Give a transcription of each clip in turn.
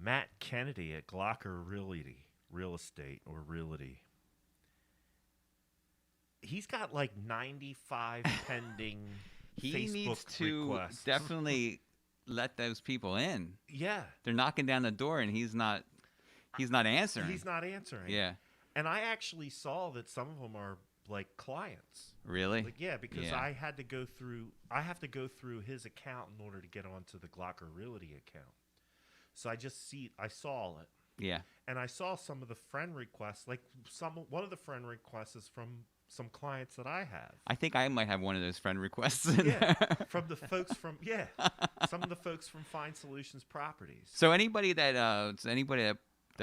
Matt Kennedy at Glocker Real Estate or Realty. He's got like 95 pending He Facebook needs to requests. definitely let those people in. Yeah. They're knocking down the door and he's not answering. He's not answering. Yeah. And I actually saw that some of them are like clients. Really? Like, yeah, because I have to go through his account in order to get onto the Glocker Realty account. So I saw it. Yeah. And I saw some of the friend requests, like one of the friend requests is from some clients that I have. I think I might have one of those friend requests in Yeah, there. from the folks some of the folks from Fine Solutions Properties. So anybody that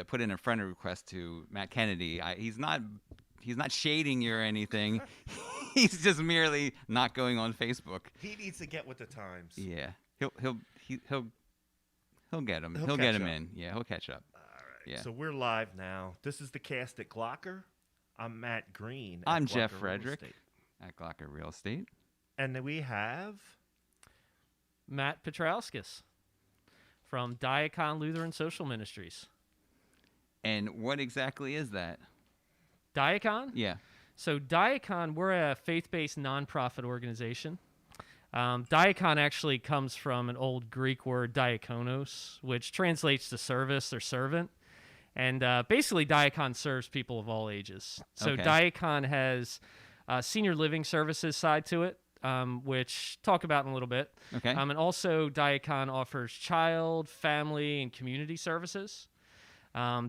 put in a friend request to Matt Kennedy, he's not shading you or anything. He's just merely not going on Facebook. He needs to get with the times. Yeah. He'll get him. He'll catch get him up. in. Yeah, he'll catch up. All right. Yeah. So we're live now. This is the cast at Glocker. I'm Matt Green. I'm at Jeff Glocker Real Frederick Estate. at Glocker Real Estate. And then we have Matt Petrauskas from Diakon Lutheran Social Ministries. And what exactly is that? Diakon? Yeah. So Diakon, we're a faith-based nonprofit organization. Diakon actually comes from an old Greek word, diakonos, which translates to service or servant. And basically, Diakon serves people of all ages. So Okay. Diakon has Senior Living Services side to it, which talk about in a little bit. Okay. And also, Diakon offers child, family, and community services.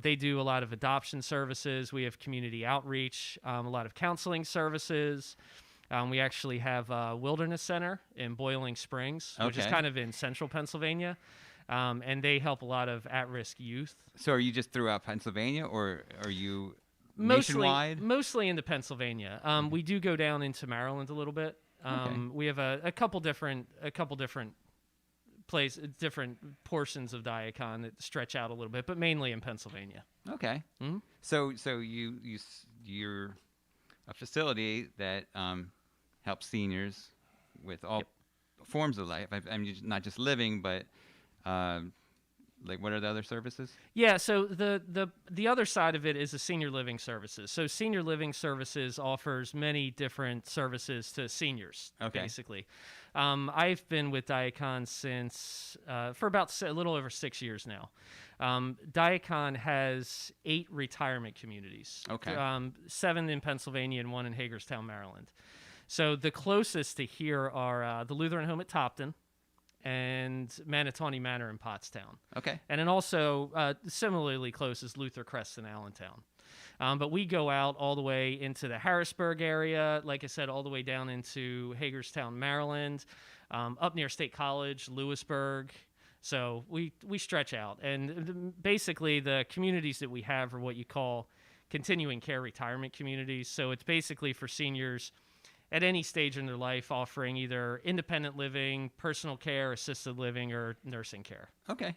They do a lot of adoption services. We have community outreach, a lot of counseling services. We actually have a wilderness center in Boiling Springs, which is Okay. kind of in central Pennsylvania. And they help a lot of at-risk youth. So are you just throughout Pennsylvania, or are you nationwide? Mostly into Pennsylvania. We do go down into Maryland a little bit. Okay. We have a couple different different portions of Diakon that stretch out a little bit, but mainly in Pennsylvania. Okay. Mhm. So you're a facility that helps seniors with all forms of life. I mean, not just living, but like, what are the other services? Yeah, so the other side of it is the Senior Living Services. So Senior Living Services offers many different services to seniors, Okay. basically. I've been with Diakon for about a little over 6 years now. Diakon has 8 retirement communities. Okay. 7 in Pennsylvania and 1 in Hagerstown, Maryland. So the closest to here are the Lutheran Home at Topton and Manatawny Manor in Pottstown. Okay. And then also similarly close is Luther Crest in Allentown. But we go out all the way into the Harrisburg area, like I said, all the way down into Hagerstown, Maryland, up near State College, Lewisburg. So we stretch out. And basically the communities that we have are what you call continuing care retirement communities. So it's basically for seniors at any stage in their life, offering either independent living, personal care, assisted living, or nursing care. Okay.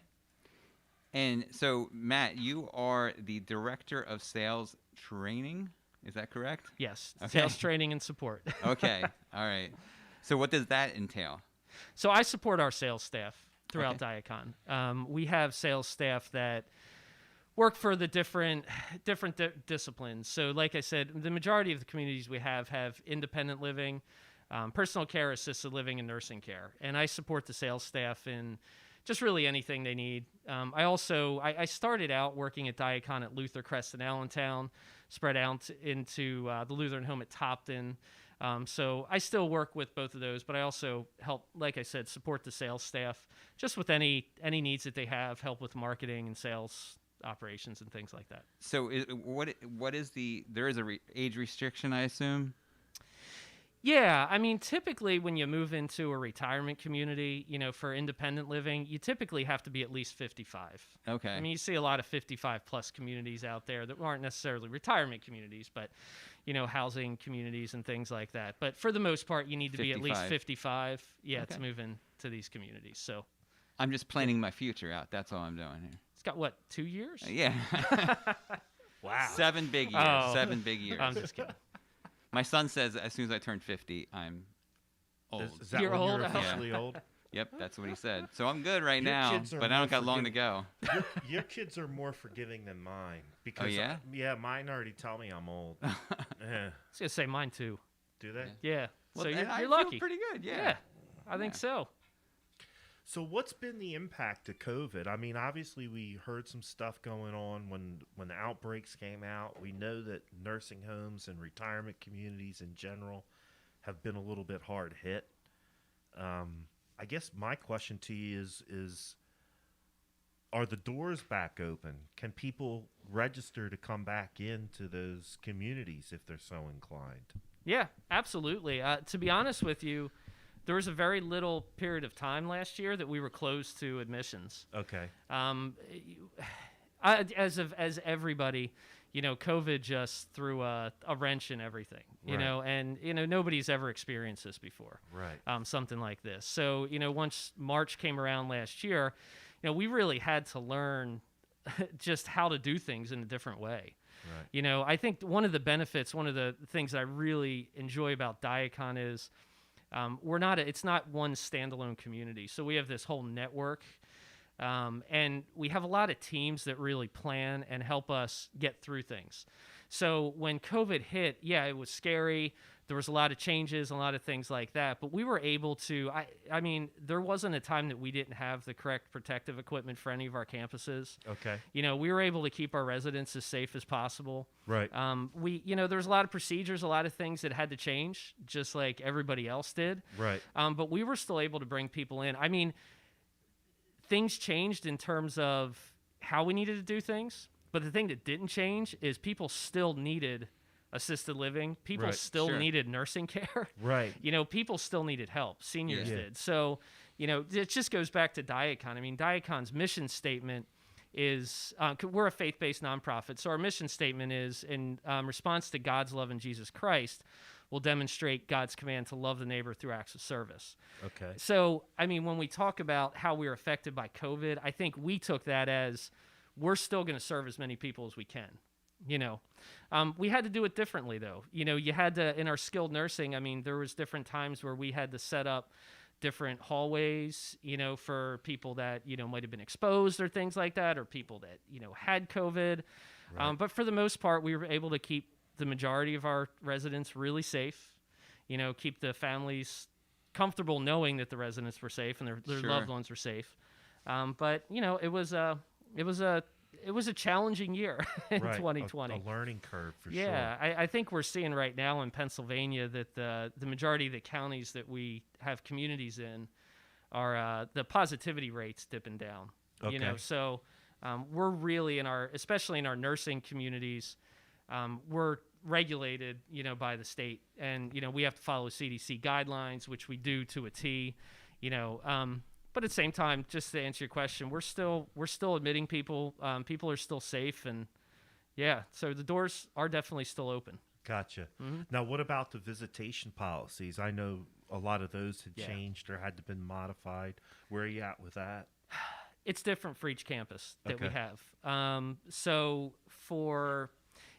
And so, Matt, you are the Director of Sales Training. Is that correct? Yes, Okay. sales training and support. Okay. All right. So what does that entail? So I support our sales staff throughout Diakon. We have sales staff that work for the different disciplines. So like I said, the majority of the communities we have independent living, personal care, assisted living, and nursing care. And I support the sales staff in just really anything they need. I started out working at Diakon at Luther Crest in Allentown, spread out into the Lutheran Home at Topton. So I still work with both of those, but I also help, like I said, support the sales staff just with any needs that they have, help with marketing and sales operations and things like that. So what is there is a age restriction, I assume? Yeah, I mean, typically when you move into a retirement community, for independent living, you typically have to be at least 55. Okay. I mean, you see a lot of 55 plus communities out there that aren't necessarily retirement communities, but housing communities and things like that. But for the most part, you need to be at least 55, Okay. to move into these communities. So I'm just planning my future out. That's all I'm doing here. it's got, what, 2 years? Yeah. wow. 7 big years. Oh. 7 big years. I'm just kidding. My son says as soon as I turn 50, I'm old. Is that You're when old? you're officially old? Yep, that's what he said. So I'm good right Your now, kids are but I more don't got long to go. Your kids are more forgiving than mine. Because yeah? yeah, mine already tell me I'm old. Yeah. I was gonna say mine too. Do they? Yeah. Well, So and I you're feel lucky. pretty good, yeah. Yeah, I think so. So what's been the impact of COVID? I mean, obviously we heard some stuff going on when the outbreaks came out. We know that nursing homes and retirement communities in general have been a little bit hard hit. I guess my question to you is are the doors back open? Can people register to come back into those communities if they're so inclined? Yeah, absolutely. To be honest with you, there was a very little period of time last year that we were closed to admissions. Okay. As everybody, COVID just threw a wrench in everything, Right. and nobody's ever experienced this before. Right. Something like this. So, once March came around last year, we really had to learn just how to do things in a different way. Right. I think one of the benefits, one of the things that I really enjoy about Diakon is it's not one standalone community. So we have this whole network, and we have a lot of teams that really plan and help us get through things. So when COVID hit, yeah, it was scary. There was a lot of changes, a lot of things like that. But we were able to, I mean, there wasn't a time that we didn't have the correct protective equipment for any of our campuses. Okay. We were able to keep our residents as safe as possible. Right. There was a lot of procedures, a lot of things that had to change, just like everybody else did. Right. But we were still able to bring people in. I mean, things changed in terms of how we needed to do things. But the thing that didn't change is people still needed assisted living. People Right. still Sure. needed nursing care. Right. People still needed help. Seniors Yeah. did. So, it just goes back to Diakon. I mean, Diakon's mission statement is we're a faith-based nonprofit. So our mission statement is in response to God's love in Jesus Christ, will demonstrate God's command to love the neighbor through acts of service. Okay. So, I mean, when we talk about how we were affected by COVID, I think we took that as we're still going to serve as many people as we can. We had to do it differently, though. You had to, in our skilled nursing, I mean, there was different times where we had to set up different hallways, for people that, might have been exposed or things like that, or people that, had COVID. Right. But for the most part, we were able to keep the majority of our residents really safe, keep the families comfortable knowing that the residents were safe and their Sure. loved ones were safe. But, it was a challenging year in Right. 2020. A learning curve for Yeah, sure. I think we're seeing right now in Pennsylvania that the majority of the counties that we have communities in are the positivity rates dipping down. Okay. So we're really especially in our nursing communities, we're regulated, by the state, and we have to follow CDC guidelines, which we do to a T. But at the same time, just to answer your question, we're still admitting people. People are still safe, and yeah, so the doors are definitely still open. Gotcha. Mm-hmm. Now, what about the visitation policies? I know a lot of those had Yeah. changed or had to been modified. Where are you at with that? It's different for each campus that we Okay. have. So for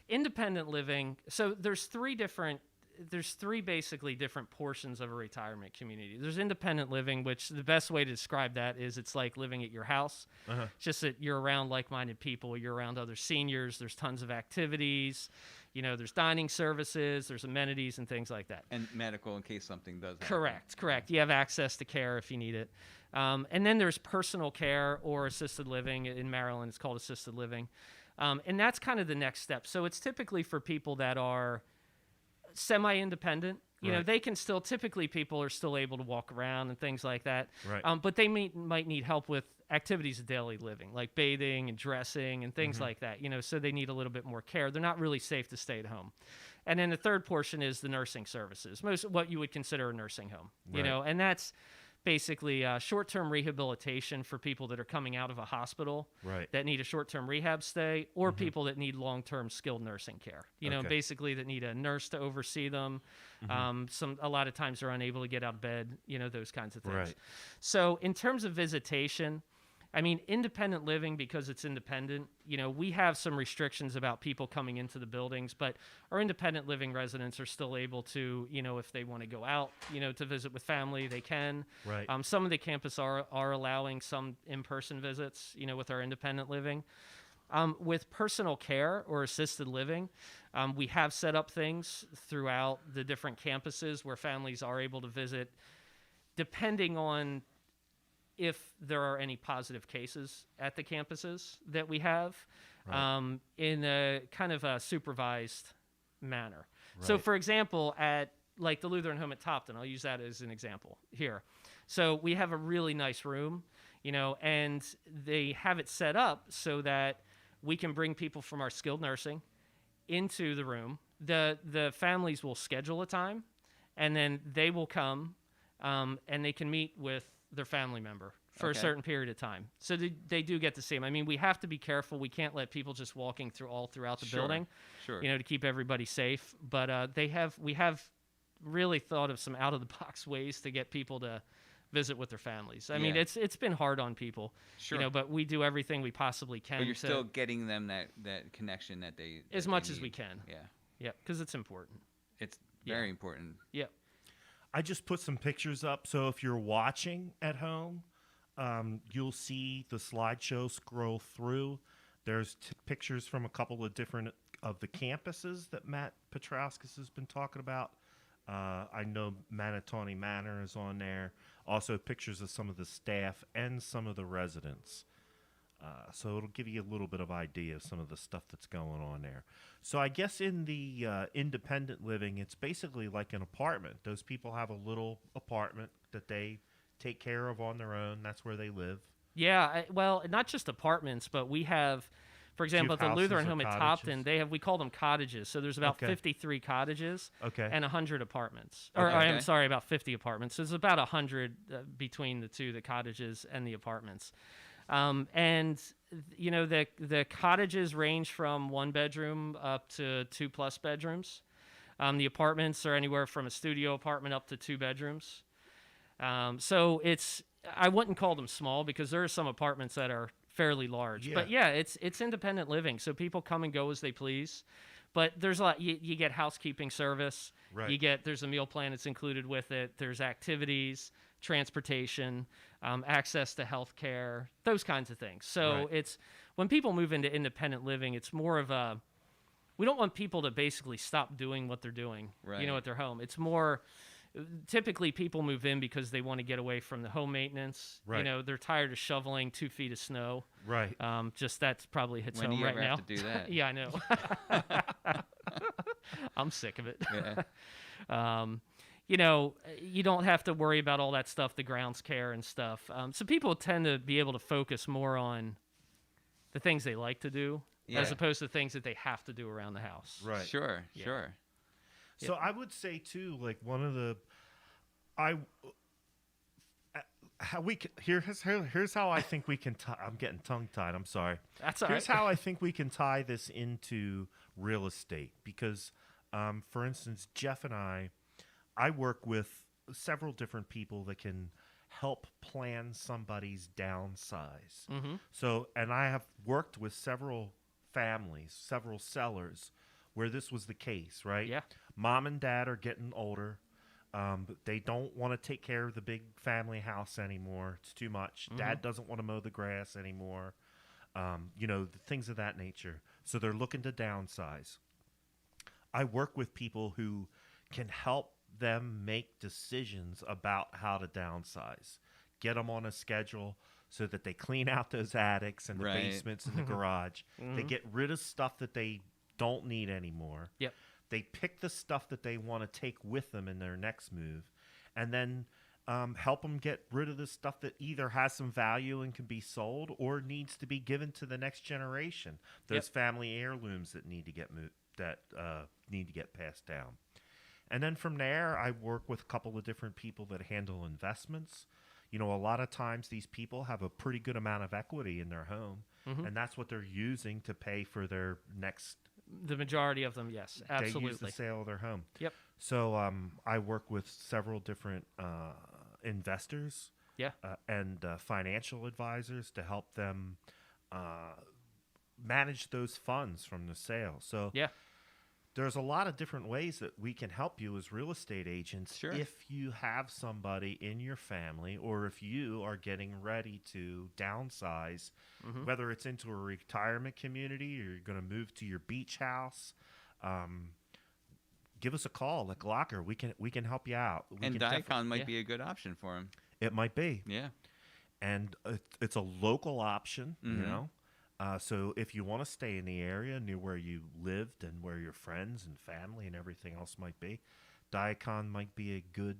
independent living, so there's three basically different portions of a retirement community. There's independent living, which the best way to describe that is it's like living at your house. Uh-huh. It's just that you're around like-minded people, you're around other seniors, there's tons of activities, there's dining services, there's amenities and things like that. And medical in case something does happen. Correct. You have access to care if you need it. And then there's personal care or assisted living. In Maryland, it's called assisted living. And that's kind of the next step. So it's typically for people that are semi-independent. Right. They can still, typically people are still able to walk around and things like that. Right. But they might need help with activities of daily living, like bathing and dressing and things like that, so they need a little bit more care. They're not really safe to stay at home. And then the third portion is the nursing services, most what you would consider a nursing home, Right. And that's basically short-term rehabilitation for people that are coming out of a hospital Right. that need a short-term rehab stay, or people that need long-term skilled nursing care. Okay. Basically that need a nurse to oversee them. A lot of times they're unable to get out of bed. Those kinds of things. Right. So in terms of visitation, I mean, independent living, because it's independent, we have some restrictions about people coming into the buildings, but our independent living residents are still able to, if they want to go out, to visit with family, they can. Right. Some of the campus are allowing some in-person visits, with our independent living. With personal care or assisted living, we have set up things throughout the different campuses where families are able to visit, depending on if there are any positive cases at the campuses that we have, Right. in a kind of a supervised manner. So, Right. for example, at like the Lutheran home at Topton, I'll use that as an example here. So we have a really nice room, and they have it set up so that we can bring people from our skilled nursing into the room. The families will schedule a time, and then they will come, and they can meet with their family member for a certain period of time. So they do get to see them. I mean, we have to be careful. We can't let people just walking throughout the building, to keep everybody safe. But we have really thought of some out-of-the-box ways to get people to visit with their families. I mean, it's been hard on people, but we do everything we possibly can. But you're still getting them that connection that they as much as we can. Yeah. Yeah, because it's important. It's very important. Yeah. I just put some pictures up, so if you're watching at home, you'll see the slideshow scroll through. There's pictures from a couple of different of the campuses that Matt Petrauskas has been talking about. I know Manatawny Manor is on there. Also pictures of some of the staff and some of the residents. So it'll give you a little bit of idea of some of the stuff that's going on there. So I guess in the independent living, it's basically like an apartment. Those people have a little apartment that they take care of on their own. That's where they live. Yeah, well, not just apartments, but we have, for example, at the Lutheran home at Topton, we call them cottages. So there's about 53 cottages and 100 apartments. Or I'm sorry, about 50 apartments. So there's about 100 between the two, the cottages and the apartments. And the cottages range from 1 bedroom up to 2+ bedrooms. The apartments are anywhere from a studio apartment up to 2 bedrooms. So I wouldn't call them small, because there are some apartments that are fairly large. Yeah. But yeah, it's independent living. So people come and go as they please. But there's a lot. You get housekeeping service. Right. There's a meal plan that's included with it. There's activities, transportation, access to health care, those kinds of things. So it's when people move into independent living, it's more of a, we don't want people to basically stop doing what they're doing, at their home. It's more, typically people move in because they want to get away from the home maintenance. Right. They're tired of shoveling 2 feet of snow. Right. Just that's probably hits When home do you right ever now. have to do that? Yeah, I know. I'm sick of it. Yeah. You don't have to worry about all that stuff, the grounds care and stuff. So people tend to be able to focus more on the things they like to do, as opposed to things that they have to do around the house. Right. Sure. So I would say too, like one of the, here's how I think we can. I'm getting tongue tied. I'm sorry. That's all Here's right. how I think we can tie this into real estate, because, for instance, Jeff and I work with several different people that can help plan somebody's downsize. Mm-hmm. So, and I have worked with several families, several sellers, where this was the case, right? Yeah. Mom and dad are getting older. But they don't want to take care of the big family house anymore. It's too much. Mm-hmm. Dad doesn't want to mow the grass anymore. Things of that nature. So they're looking to downsize. I work with people who can help them make decisions about how to downsize. Get them on a schedule so that they clean out those attics and the basements and the garage. Mm-hmm. They get rid of stuff that they don't need anymore. Yep. They pick the stuff that they want to take with them in their next move, and then help them get rid of the stuff that either has some value and can be sold or needs to be given to the next generation. Those family heirlooms that need to get need to get passed down. And then from there, I work with a couple of different people that handle investments. A lot of times these people have a pretty good amount of equity in their home, and that's what they're using to pay for their next. The majority of them, yes, absolutely. They use the sale of their home. Yep. So I work with several different investors Yeah. And financial advisors to help them manage those funds from the sale. So Yeah. there's a lot of different ways that we can help you as real estate agents. Sure. If you have somebody in your family, or if you are getting ready to downsize, whether it's into a retirement community or you're going to move to your beach house, give us a call at Glocker. We can help you out. And Daikon might be a good option for him. It might be. Yeah. And it's a local option, you know. So if you want to stay in the area near where you lived and where your friends and family and everything else might be, Diakon might be a good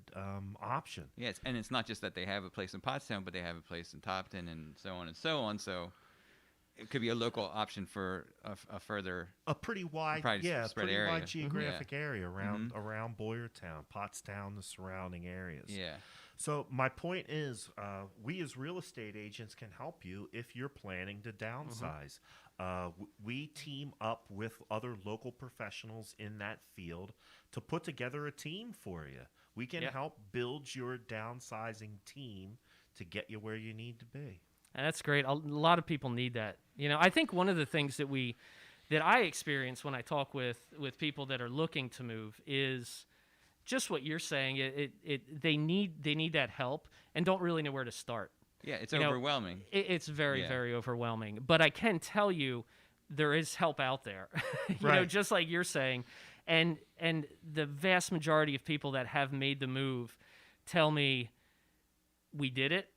option. Yes, and it's not just that they have a place in Pottstown, but they have a place in Topton and so on and so on. So it could be a local option for a further pretty wide, spread area. Wide geographic area around Boyertown, Pottstown, the surrounding areas. Yeah. So my point is, we as real estate agents can help you if you're planning to downsize. We team up with other local professionals in that field to put together a team for you. We can help build your downsizing team to get you where you need to be. And that's great. A lot of people need that. You know, I think one of the things that I experience when I talk with people that are looking to move is just what you're saying. They need that help and don't really know where to start. Yeah, it's overwhelming. It's very, very overwhelming. But I can tell you there is help out there. you know, just like you're saying. And the vast majority of people that have made the move tell me we did it.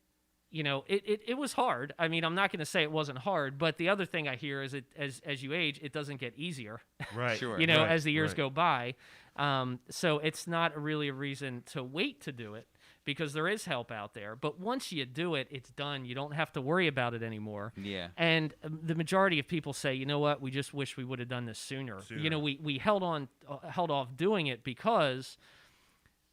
You know, it was hard. I mean, I'm not going to say it wasn't hard, but the other thing I hear is as you age, it doesn't get easier. Right. Sure. You know, as the years go by. So it's not really a reason to wait to do it because there is help out there. But once you do it, it's done. You don't have to worry about it anymore. Yeah. And the majority of people say, you know what, we just wish we would have done this sooner. You know, we held off doing it because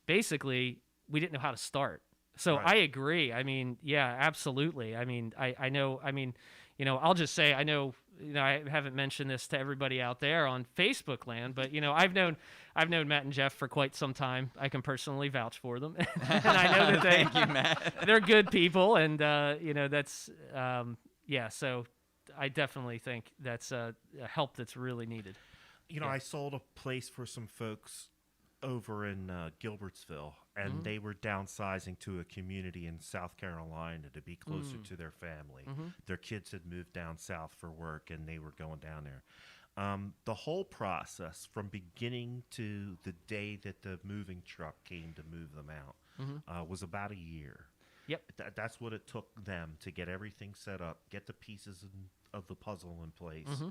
basically we didn't know how to start. So I agree. I mean, yeah, absolutely. I mean, I know, I mean, you know, I'll just say, I know, you know, I haven't mentioned this to everybody out there on Facebook land, but, you know, I've known Matt and Jeff for quite some time. I can personally vouch for them. And I know that Thank you, Matt. they're good people. And, you know, that's, yeah, so I definitely think that's a help that's really needed. You know, I sold a place for some folks over in Gilbertsville, and they were downsizing to a community in South Carolina to be closer to their family. Their kids had moved down south for work, and they were going down there. The whole process from beginning to the day that the moving truck came to move them out was about a year. Yep. That's what it took them to get everything set up, get the pieces of the puzzle in place,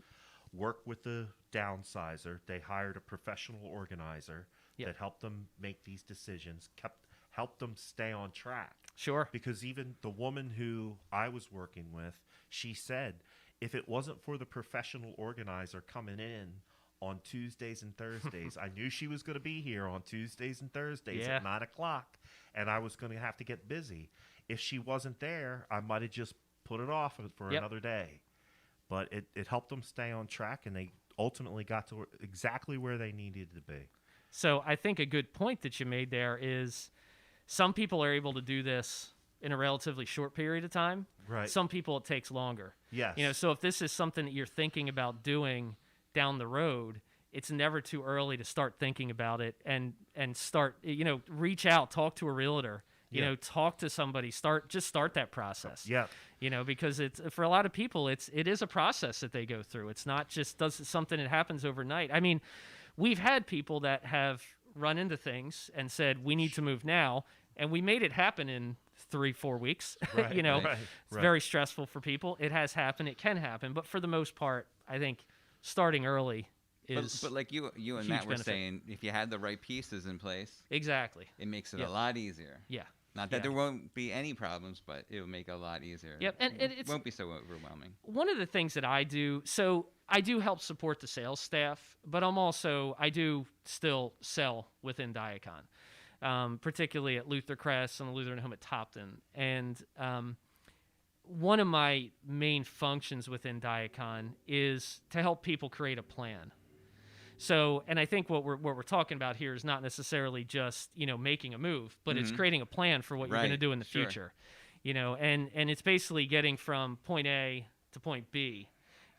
work with the downsizer. They hired a professional organizer that helped them make these decisions, helped them stay on track. Sure. Because even the woman who I was working with, she said, if it wasn't for the professional organizer coming in on Tuesdays and Thursdays, I knew she was going to be here on Tuesdays and Thursdays at 9 o'clock, and I was going to have to get busy. If she wasn't there, I might have just put it off for another day. But it helped them stay on track, and they ultimately got to exactly where they needed to be. So I think a good point that you made there is some people are able to do this in a relatively short period of time. Right. Some people it takes longer. Yes. You know, so if this is something that you're thinking about doing down the road, it's never too early to start thinking about it and start, you know, reach out, talk to a realtor, you know, talk to somebody, start that process. Yeah. You know, because it's for a lot of people, it is a process that they go through. It's not just something that happens overnight. I mean, we've had people that have run into things and said, we need to move now. And we made it happen in 3-4 weeks. Right, you know, it's very stressful for people. It has happened. It can happen. But for the most part, I think starting early is But like you and Matt were saying, if you had the right pieces in place, exactly. it makes it a lot easier. Yeah. Not that there won't be any problems, but it will make it a lot easier. Yep. And it won't be so overwhelming. One of the things that I do, so I do help support the sales staff, but I do still sell within Diakon, particularly at Luther Crest and the Lutheran Home at Topton. And one of my main functions within Diakon is to help people create a plan. So, and I think what we're talking about here is not necessarily just, you know, making a move, but it's creating a plan for what you're going to do in the future. and it's basically getting from point A to point B,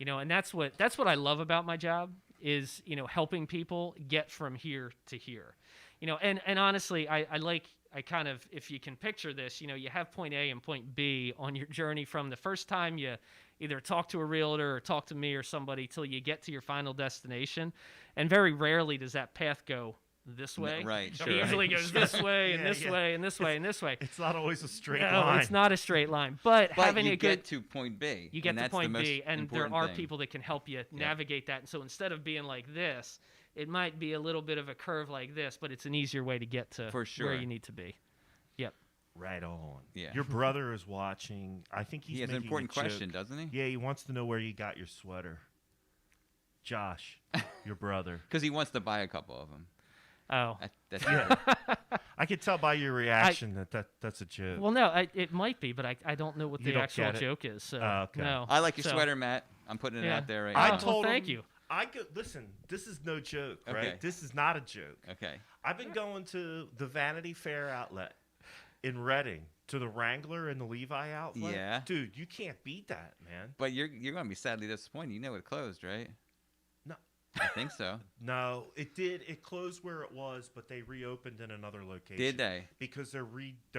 and that's what I love about my job is, helping people get from here to here, and honestly, I kind of, if you can picture this, you have point A and point B on your journey from the first time you either talk to a realtor or talk to me or somebody till you get to your final destination. And very rarely does that path go this way. Right, It sure. usually goes this way and Yeah, this yeah. way and this way and this way. It's not always a straight No, line. it's not a straight line. But having you a get good to point B. you get and to that's point the most B, and there important are thing. people that can help you navigate that. And so instead of being like this, it might be a little bit of a curve like this, but it's an easier way to get to For sure. where you need to be. Yep. Right on. Yeah. Your brother is watching. I think he's He has an making important a joke. question, doesn't he? Yeah, he wants to know where you got your sweater. Josh, your brother. Because he wants to buy a couple of them. Oh. That's I could tell by your reaction that's a joke. Well, no, it might be, but I don't know what You the don't actual get it? joke is. So, Okay. no. I like your So, sweater, Matt. I'm putting it yeah. out there right I now. told thank him- you. Listen, this is no joke, right? Okay. This is not a joke. Okay. I've been going to the Vanity Fair outlet in Reading, to the Wrangler and the Levi outlet. Yeah. Dude, you can't beat that, man. But you're going to be sadly disappointed. You know it closed, right? No. I think so. No, it did. It closed where it was, but they reopened in another location. Did they? Because they're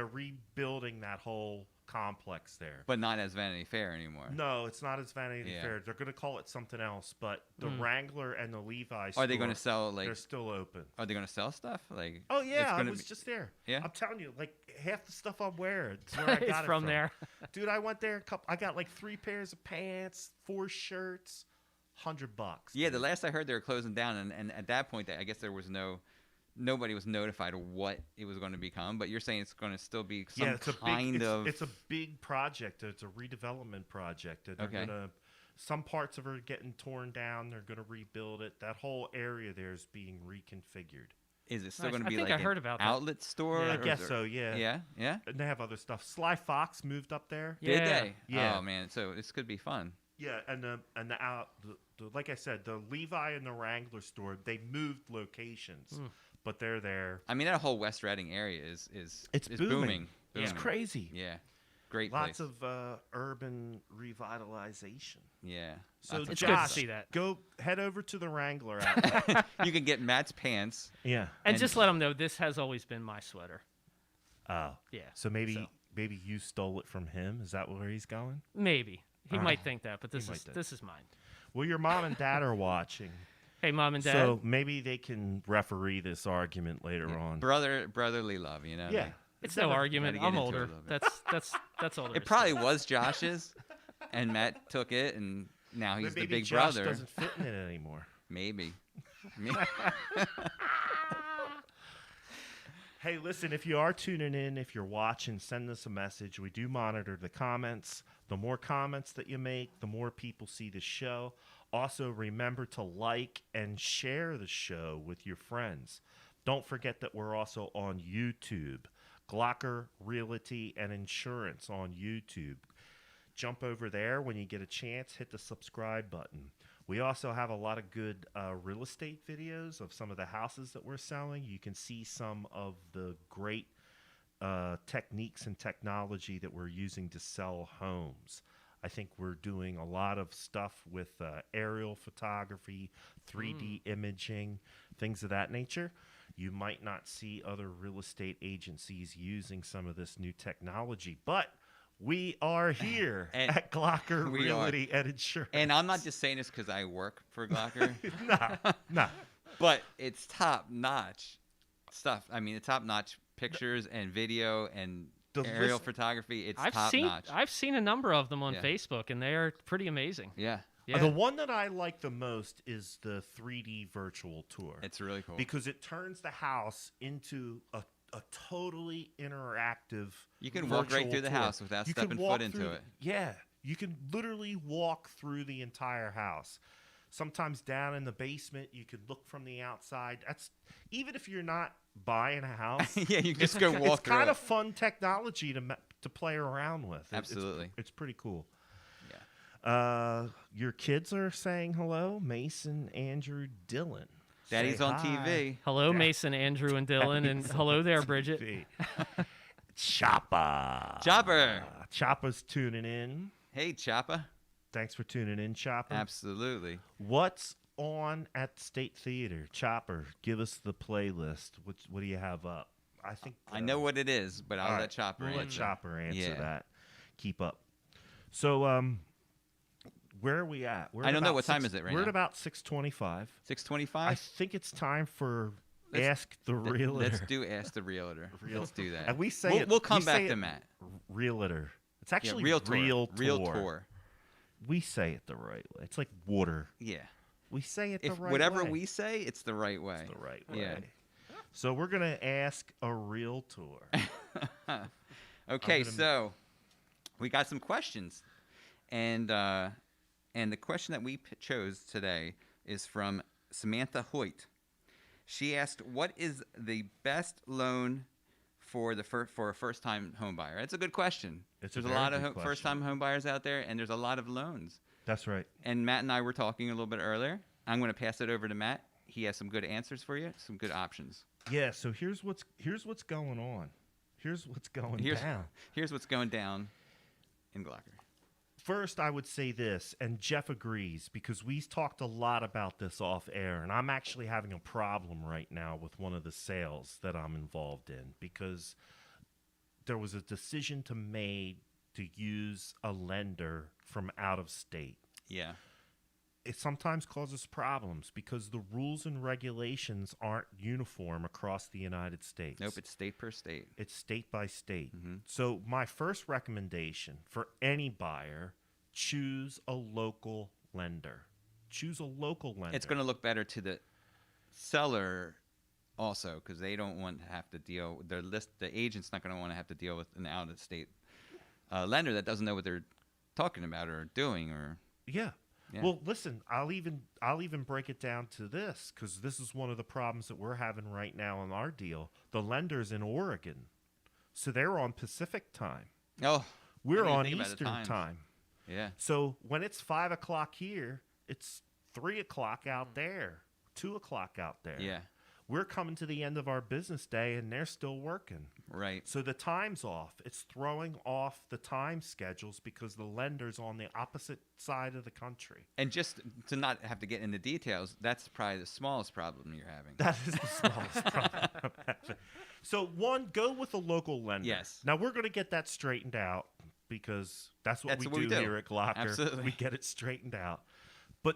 rebuilding that whole complex there. But not as Vanity Fair anymore. No, it's not as Vanity Yeah. Fair. They're going to call it something else, but the Wrangler and the Levi Are they going to store, sell like? they're still open. Are they going to sell stuff like? Oh it's yeah, I gonna was be- just there. Yeah? I'm telling you, like half the stuff I'm wearing, it's where I got It's it from there. Dude, I went there I got like 3 pairs of pants, 4 shirts, $100. Yeah, the dude. last I heard they were closing down, and at that point, I guess there was nobody was notified of what it was going to become. But you're saying it's going to still be some it's a kind big, of. It's a big project. It's a redevelopment project. And they're Okay. gonna, some parts of it are getting torn down. They're going to rebuild it. That whole area there is being reconfigured. Is it still Nice. going to I be think like I heard an about that. outlet store? I or guess is so, yeah. Yeah, yeah. And they have other stuff. Sly Fox moved up there. Yeah. Did they? Yeah. Oh man, so this could be fun. Yeah, and the like I said, the Levi and the Wrangler store, they moved locations, but they're there. I mean, that whole West Reading area is It's is booming. It's booming. crazy. Yeah, great Lots place. of urban revitalization. Yeah. So Lots of It's good to Josh, see that. go head over to the Wrangler outlet. you can get Matt's pants. Yeah. And just let them know this has always been my sweater. Oh. Yeah. So maybe you stole it from him. Is that where he's going? Maybe. He All might right. think that, but this might is think. this is mine. Well, your mom and dad are watching, Hey, Mom and Dad. so maybe they can referee this argument later on. Brotherly love, you know. Yeah. like- it's no argument. gotta get I'm into it a older. little bit. That's older. it probably was Josh's, and Matt took it, and now he's But the maybe big Josh brother. doesn't fit in it anymore. Maybe. Hey, listen, if you are tuning in, if you're watching, send us a message. We do monitor the comments. The more comments that you make, the more people see the show. Also, remember to like and share the show with your friends. Don't forget that we're also on YouTube. Glocker Realty and Insurance on YouTube. Jump over there when you get a chance. Hit the subscribe button. We also have a lot of good real estate videos of some of the houses that we're selling. You can see some of the great techniques and technology that we're using to sell homes. I think we're doing a lot of stuff with aerial photography, 3D imaging, things of that nature. You might not see other real estate agencies using some of this new technology, but we are here And at Glocker we are. Realty and Insurance. And I'm not just saying this because I work for Glocker, no. but it's top-notch stuff. I mean, the top-notch pictures and video and The aerial list- photography. It's I've seen top-notch. a number of them on Yeah. Facebook, and they are pretty amazing. Yeah, Yeah. The one that I like the most is the 3D virtual tour. it's really cool. Because it turns the house into a totally interactive. You can walk right virtual through the tour. house without You can stepping walk foot into through- it. Yeah, you can literally walk through the entire house. Sometimes down in the basement, you could look from the outside. That's even if you're not buying a house. Yeah, you can just go walk It's through kind it. of fun technology to play around with. Absolutely. It's pretty cool. Yeah. Your kids are saying hello, Mason, Andrew, Dylan. Daddy's Say on hi. TV. Hello, Mason, Andrew, and Dylan, and hello there, Bridget. TV. Chopper. Chopper's tuning in. Hey, Choppa. Thanks for tuning in, Chopper. Absolutely. What's on at State Theater? Chopper, give us the playlist. What do you have up? I know what it is, but I'll let Chopper answer. Let Chopper answer that. Keep up. So, where are we at? I don't know. What time is it right now? We're at about 6:25. 6:25? I think it's time for Ask the Realtor. Let's do Ask the Realtor. Let's do that. And we say we'll come back to Matt. Realtor. It's actually Realtor. Realtor. We say it the right way. It's like water. Yeah. We say it the right way. Whatever we say, it's the right way. It's the right way. Yeah. So we're going to ask a realtor. Okay, so we got some questions. And the question that we chose today is from Samantha Hoyt. She asked, what is the best loan for a first-time home buyer? That's a good question. There's a lot of first-time home buyers out there, and there's a lot of loans. That's right. And Matt and I were talking a little bit earlier. I'm going to pass it over to Matt. He has some good answers for you, some good options. Yeah, so here's what's going on. Here's what's going down. Here's what's going down in Glocker. First, I would say this, and Jeff agrees, because we talked a lot about this off air, and I'm actually having a problem right now with one of the sales that I'm involved in, because there was a decision made to use a lender from out of state. Yeah. It sometimes causes problems because the rules and regulations aren't uniform across the United States. Nope, it's state per state. It's state by state. Mm-hmm. So my first recommendation for any buyer, choose a local lender. Choose a local lender. It's going to look better to the seller also, because they don't want to have to deal – the agent's not going to want to have to deal with an out-of-state lender that doesn't know what they're talking about or doing or – Yeah. Well, listen, I'll even break it down to this, because this is one of the problems that we're having right now in our deal. The lender's in Oregon, so they're on Pacific time. Oh, we're on Eastern time. Yeah. So when it's 5 o'clock here, it's 3 o'clock out there, 2 o'clock out there. Yeah. We're coming to the end of our business day, and they're still working. Right. So the time's off. It's throwing off the time schedules because the lender's on the opposite side of the country. And just to not have to get into details, that's probably the smallest problem you're having. That is the smallest problem I'm having. So, one, go with a local lender. Yes. Now, we're going to get that straightened out because that's what we do here at Glocker. Absolutely. We get it straightened out. But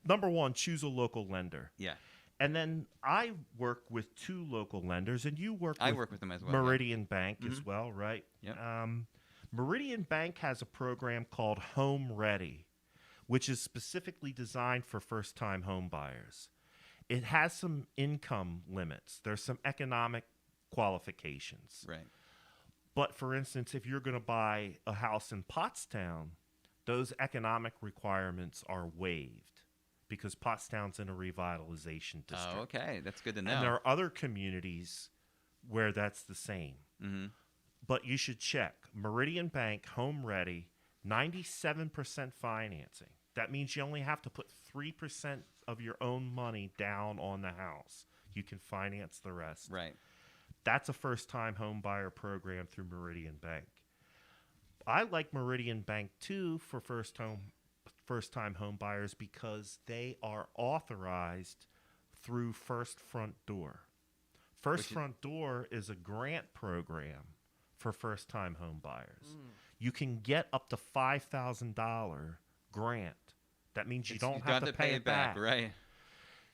number one, choose a local lender. Yeah. And then I work with 2 local lenders, and you work with them as well. Meridian Bank as well, right? Yep. Meridian Bank has a program called Home Ready, which is specifically designed for first-time home buyers. It has some income limits. There's some economic qualifications. Right. But, for instance, if you're going to buy a house in Pottstown, those economic requirements are waived, because Pottstown's in a revitalization district. Oh, okay. That's good to know. And there are other communities where that's the same. Mm-hmm. But you should check. Meridian Bank, Home Ready, 97% financing. That means you only have to put 3% of your own money down on the house. You can finance the rest. Right. That's a first-time home buyer program through Meridian Bank. I like Meridian Bank, too, for first-time home buyers because they are authorized through First Front Door. Front Door is a grant program for first-time home buyers. You can get up to $5,000 grant. That means you don't have to pay it back. Right.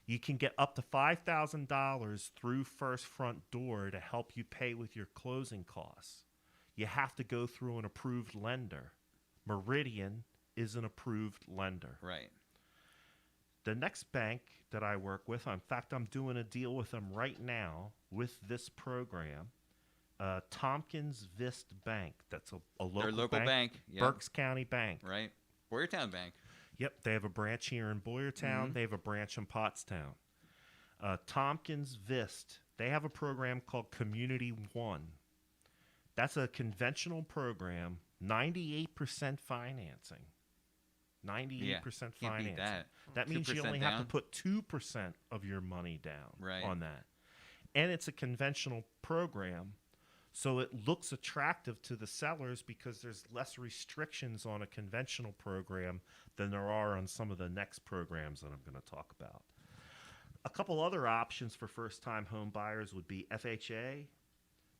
You can get up to $5,000 through First Front Door to help you pay with your closing costs. You have to go through an approved lender. Meridian is an approved lender. Right. The next bank that I work with, in fact, I'm doing a deal with them right now with this program, Tompkins Vist Bank. That's a local bank. Yep. Berks County Bank. Right. Boyertown Bank. Yep, they have a branch here in Boyertown. Mm-hmm. They have a branch in Pottstown. Tompkins Vist, they have a program called Community One. That's a conventional program, 98% financing. 98% financing. Can't beat that. That means you only have to put 2% of your money down on that. And it's a conventional program, So it looks attractive to the sellers because there's less restrictions on a conventional program than there are on some of the next programs that I'm going to talk about. A couple other options for first-time home buyers would be FHA,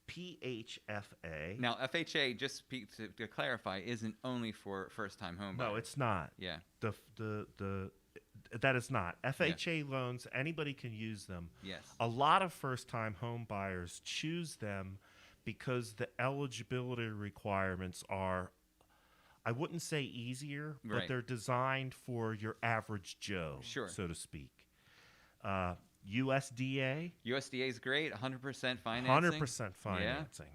PHFA. Now, FHA, just to clarify, isn't only for first-time home buyers. No, it's not. Yeah. That is not. FHA loans, anybody can use them. Yes. A lot of first-time home buyers choose them because the eligibility requirements are, I wouldn't say easier, but Right. they're designed for your average Joe, Sure. so to speak. USDA, USDA is great, 100% financing. 100% financing.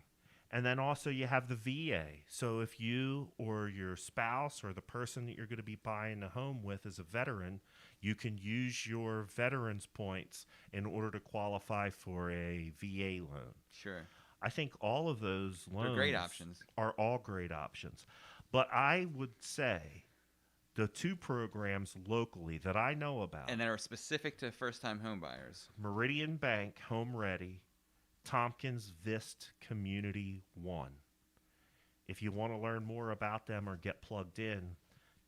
And then also you have the VA. So if you or your spouse or the person that you're going to be buying a home with is a veteran, you can use your veterans points in order to qualify for a VA loan. Sure. I think all of those loans They're great options. are all great options. But I would say the two programs locally that I know about, And that are specific to first-time home buyers. Meridian Bank Home Ready, Tompkins Vist Community 1. If you want to learn more about them or get plugged in,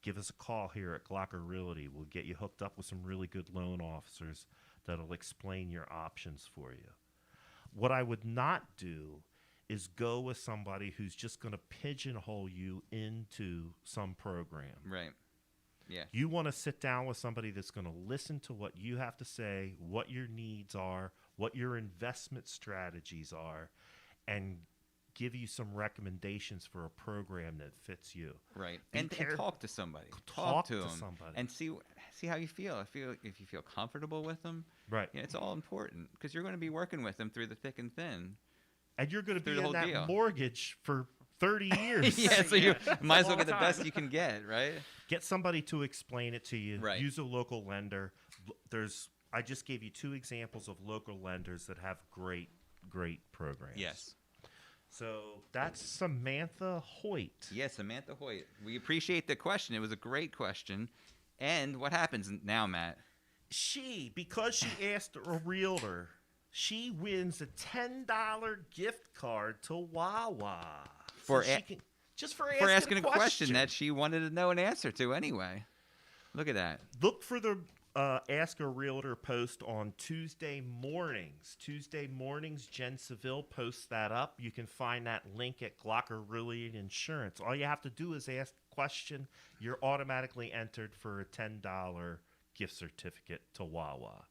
give us a call here at Glocker Realty. We'll get you hooked up with some really good loan officers that'll explain your options for you. What I would not do is go with somebody who's just going to pigeonhole you into some program. Right. Yeah. You want to sit down with somebody that's going to listen to what you have to say, what your needs are, what your investment strategies are, and give you some recommendations for a program that fits you. Right. Be And careful. talk to somebody. Talk to them somebody. and see how you feel. If you feel comfortable with them. Right. Yeah, it's all important because you're going to be working with them through the thick and thin. And you're going to Through be the in whole that deal. mortgage for 30 years. Yeah, so you might as well Long get the time. best you can get, right? Get somebody to explain it to you. Right. Use a local lender. I just gave you two examples of local lenders that have great programs. Yes. So that's Samantha Hoyt. Yes, Samantha Hoyt. We appreciate the question. It was a great question. And what happens now, Matt? Because she asked a realtor, she wins a $10 gift card to Wawa. For So a- she can, just for asking a question that she wanted to know an answer to anyway. Look at that. Look for the Ask a Realtor post on Tuesday mornings. Tuesday mornings, Jen Seville posts that up. You can find that link at Glocker Realty Insurance. All you have to do is ask a question. You're automatically entered for a $10 gift certificate to Wawa.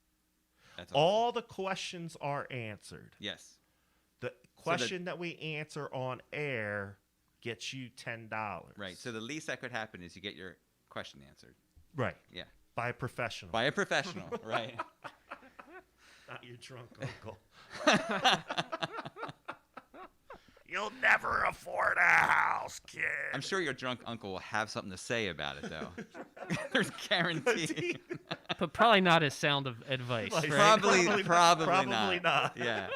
That's awesome. All the questions are answered. Yes. The question that we answer on air gets you $10. Right. So the least that could happen is you get your question answered. Right. Yeah. By a professional. By a professional, right? Not your drunk uncle. You'll never afford a house, kid. I'm sure your drunk uncle will have something to say about it, though. There's guarantee. But probably not as sound of advice, Like, right? Probably not. Yeah.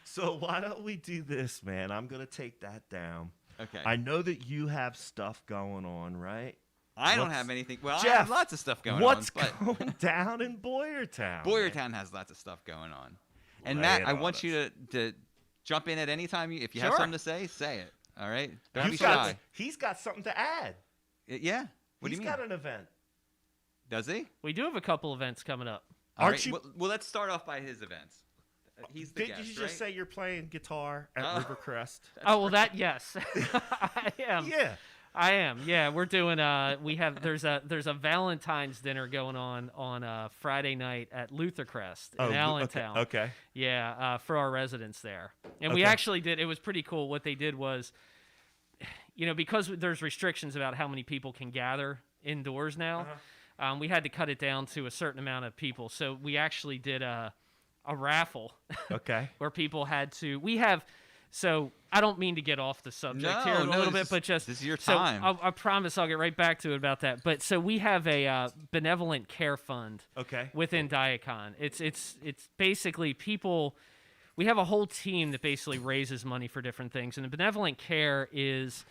So why don't we do this, man? I'm going to take that down. Okay. I know that you have stuff going on, right? I don't What's- have anything. Well, I Jeff, have lots of stuff going What's on. But going down in Boyertown? Boyertown has lots of stuff going on. And Lay Matt, it I on want us. you to jump in at any time. If you have Sure. something to say it. All right? Don't be You've got- shy. He's got something to add. Yeah. What do He's you mean? got an event. Does he? We do have a couple events coming up. All Aren't right, you- Well, let's start off by his events. He's the Did guest, you just right? say you're playing guitar at Oh. Rivercrest? Oh well, that yes, I am. Yeah. I am. Yeah, we're doing. There's a Valentine's dinner going on Friday night at Luthercrest in Allentown. Okay. Yeah, for our residents there, and we Okay. actually did. It was pretty cool. What they did was, because there's restrictions about how many people can gather indoors now, we had to cut it down to a certain amount of people. So we actually did a raffle Okay. where people had to. We have. So I don't mean to get off the subject here a No, little this bit, but just this is your so time. I promise I'll get right back to it about that. But so we have a benevolent care fund Okay. within Diakon. It's basically people. We have a whole team that basically raises money for different things, and the benevolent care is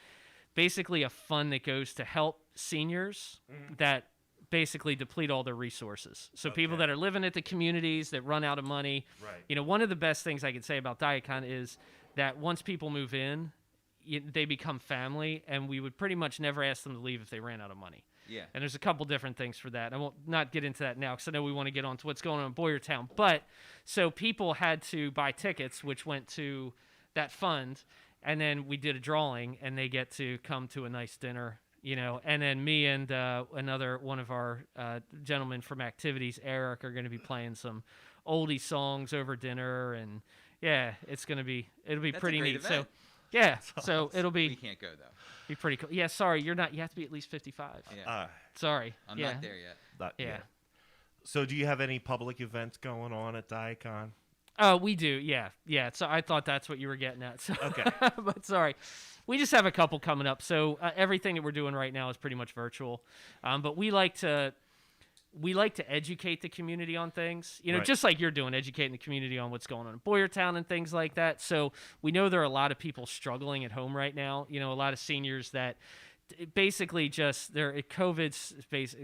basically a fund that goes to help seniors that basically deplete all their resources. So people Okay. that are living at the communities that run out of money. Right. One of the best things I could say about Diakon is that once people move in, they become family, and we would pretty much never ask them to leave if they ran out of money. Yeah. And there's a couple different things for that. I won't not get into that now because I know we want to get on to what's going on in Boyertown. But so people had to buy tickets, which went to that fund, and then we did a drawing, and they get to come to a nice dinner. And then me and another one of our gentlemen from Activities, Eric, are going to be playing some oldie songs over dinner, and yeah, it'll be That's pretty a great neat. event. So yeah, so it'll We be can't go though. pretty cool. Yeah, sorry, you're not. You have to be at least 55. Yeah. Sorry. I'm yeah. not there yet. Yeah. So, do you have any public events going on at Daikon? Oh, we do. Yeah. Yeah. So I thought that's what you were getting at. So, Okay. but sorry. We just have a couple coming up. So everything that we're doing right now is pretty much virtual. But we like to educate the community on things, Right. just like you're doing, educating the community on what's going on in Boyertown and things like that. So we know there are a lot of people struggling at home right now. A lot of seniors that basically just COVID's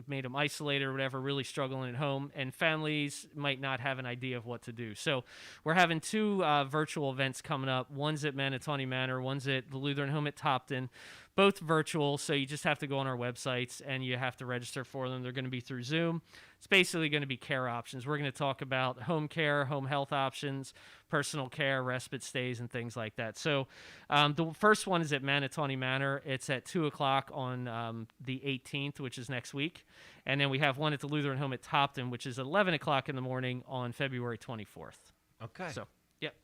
made them isolated or whatever, really struggling at home, and families might not have an idea of what to do. So we're having two virtual events coming up. One's at Manatawny Manor, one's at the Lutheran Home at Topton, both virtual. So you just have to go on our websites and you have to register for them. They're going to be through Zoom. It's basically going to be care options. We're going to talk about home care, home health options, personal care, respite stays, and things like that. So the first one is at Manatawny Manor. It's at 2 o'clock on the 18th, which is next week. And then we have one at the Lutheran Home at Topton, which is 11 o'clock in the morning on February 24th. Okay. So, yep.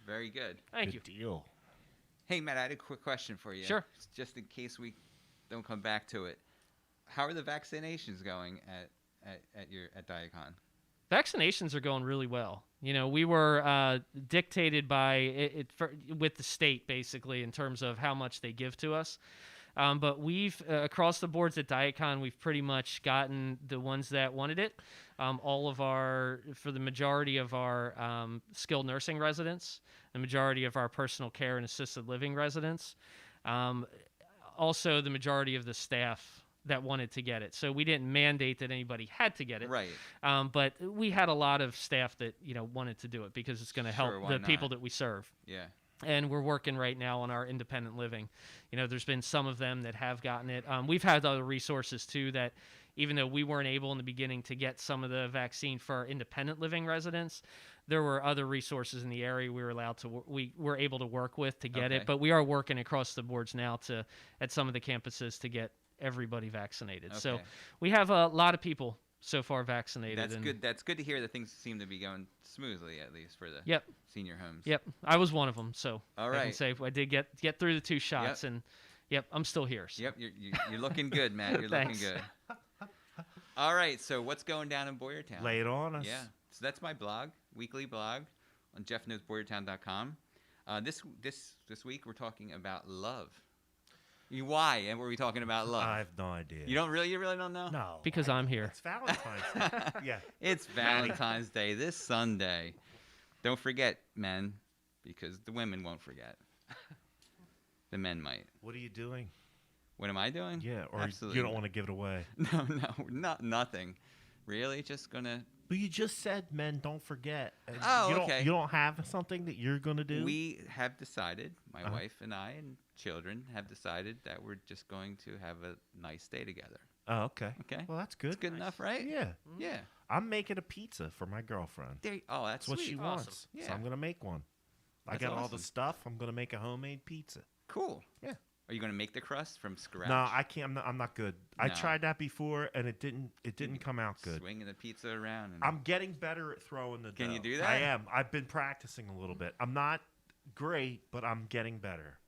Very good. Thank Good you. deal. Hey, Matt, I had a quick question for you. Sure. Just in case we don't come back to it. How are the vaccinations going at Diakon? Vaccinations are going really well. We were dictated by with the state, basically, in terms of how much they give to us. But we've, across the boards at Daikon, we've pretty much gotten the ones that wanted it. For the majority of our skilled nursing residents, the majority of our personal care and assisted living residents, also the majority of the staff that wanted to get it. So we didn't mandate that anybody had to get it. Right. But we had a lot of staff that, wanted to do it because it's going to help Sure, why the people not? that we serve. Yeah. And we're working right now on our independent living. There's been some of them that have gotten it. We've had other resources too that, even though we weren't able in the beginning to get some of the vaccine for our independent living residents, there were other resources in the area we were able to work with to get Okay. it. But we are working across the boards now at some of the campuses to get everybody vaccinated. So Okay. we have a lot of people so far vaccinated. That's and good. That's good to hear that things seem to be going smoothly, at least for the Yep. senior homes. Yep, I was one of them, so All I can right. say I did get through the two shots, and yep, I'm still here. So. Yep. You're looking good, Matt. You're looking Thanks. good. All right. So what's going down in Boyertown? Lay it on us. Yeah. So that's my blog, weekly blog, on jeffknowsboyertown.com. This week we're talking about love. Why? And were we talking about love? I have no idea. You really don't know? No. Because I'm here. It's Valentine's Day. Yeah. It's Valentine's Day this Sunday. Don't forget, men, because the women won't forget. The men might. What are you doing? What am I doing? Yeah, or Absolutely you don't want to give it away. No, nothing. Really? Just gonna. But you just said men don't forget. And Oh, you okay. You don't have something that you're going to do? We have decided, my Uh-huh. wife and I and children have decided that we're just going to have a nice day together. Oh, okay. Okay. Well, that's good. It's good enough, right? Yeah. Yeah. I'm making a pizza for my girlfriend. That's That's what sweet. she Awesome. wants. So Yeah. I'm going to make one. I That's got all awesome. the stuff. I'm going to make a homemade pizza. Cool. Yeah. Are you going to make the crust from scratch? No, I can't. I'm not good. I No. tried that before, and it didn't come out good. Swinging the pizza around. And I'm getting better at throwing the Can dough. you do that? I am. I've been practicing a little bit. I'm not great, but I'm getting better.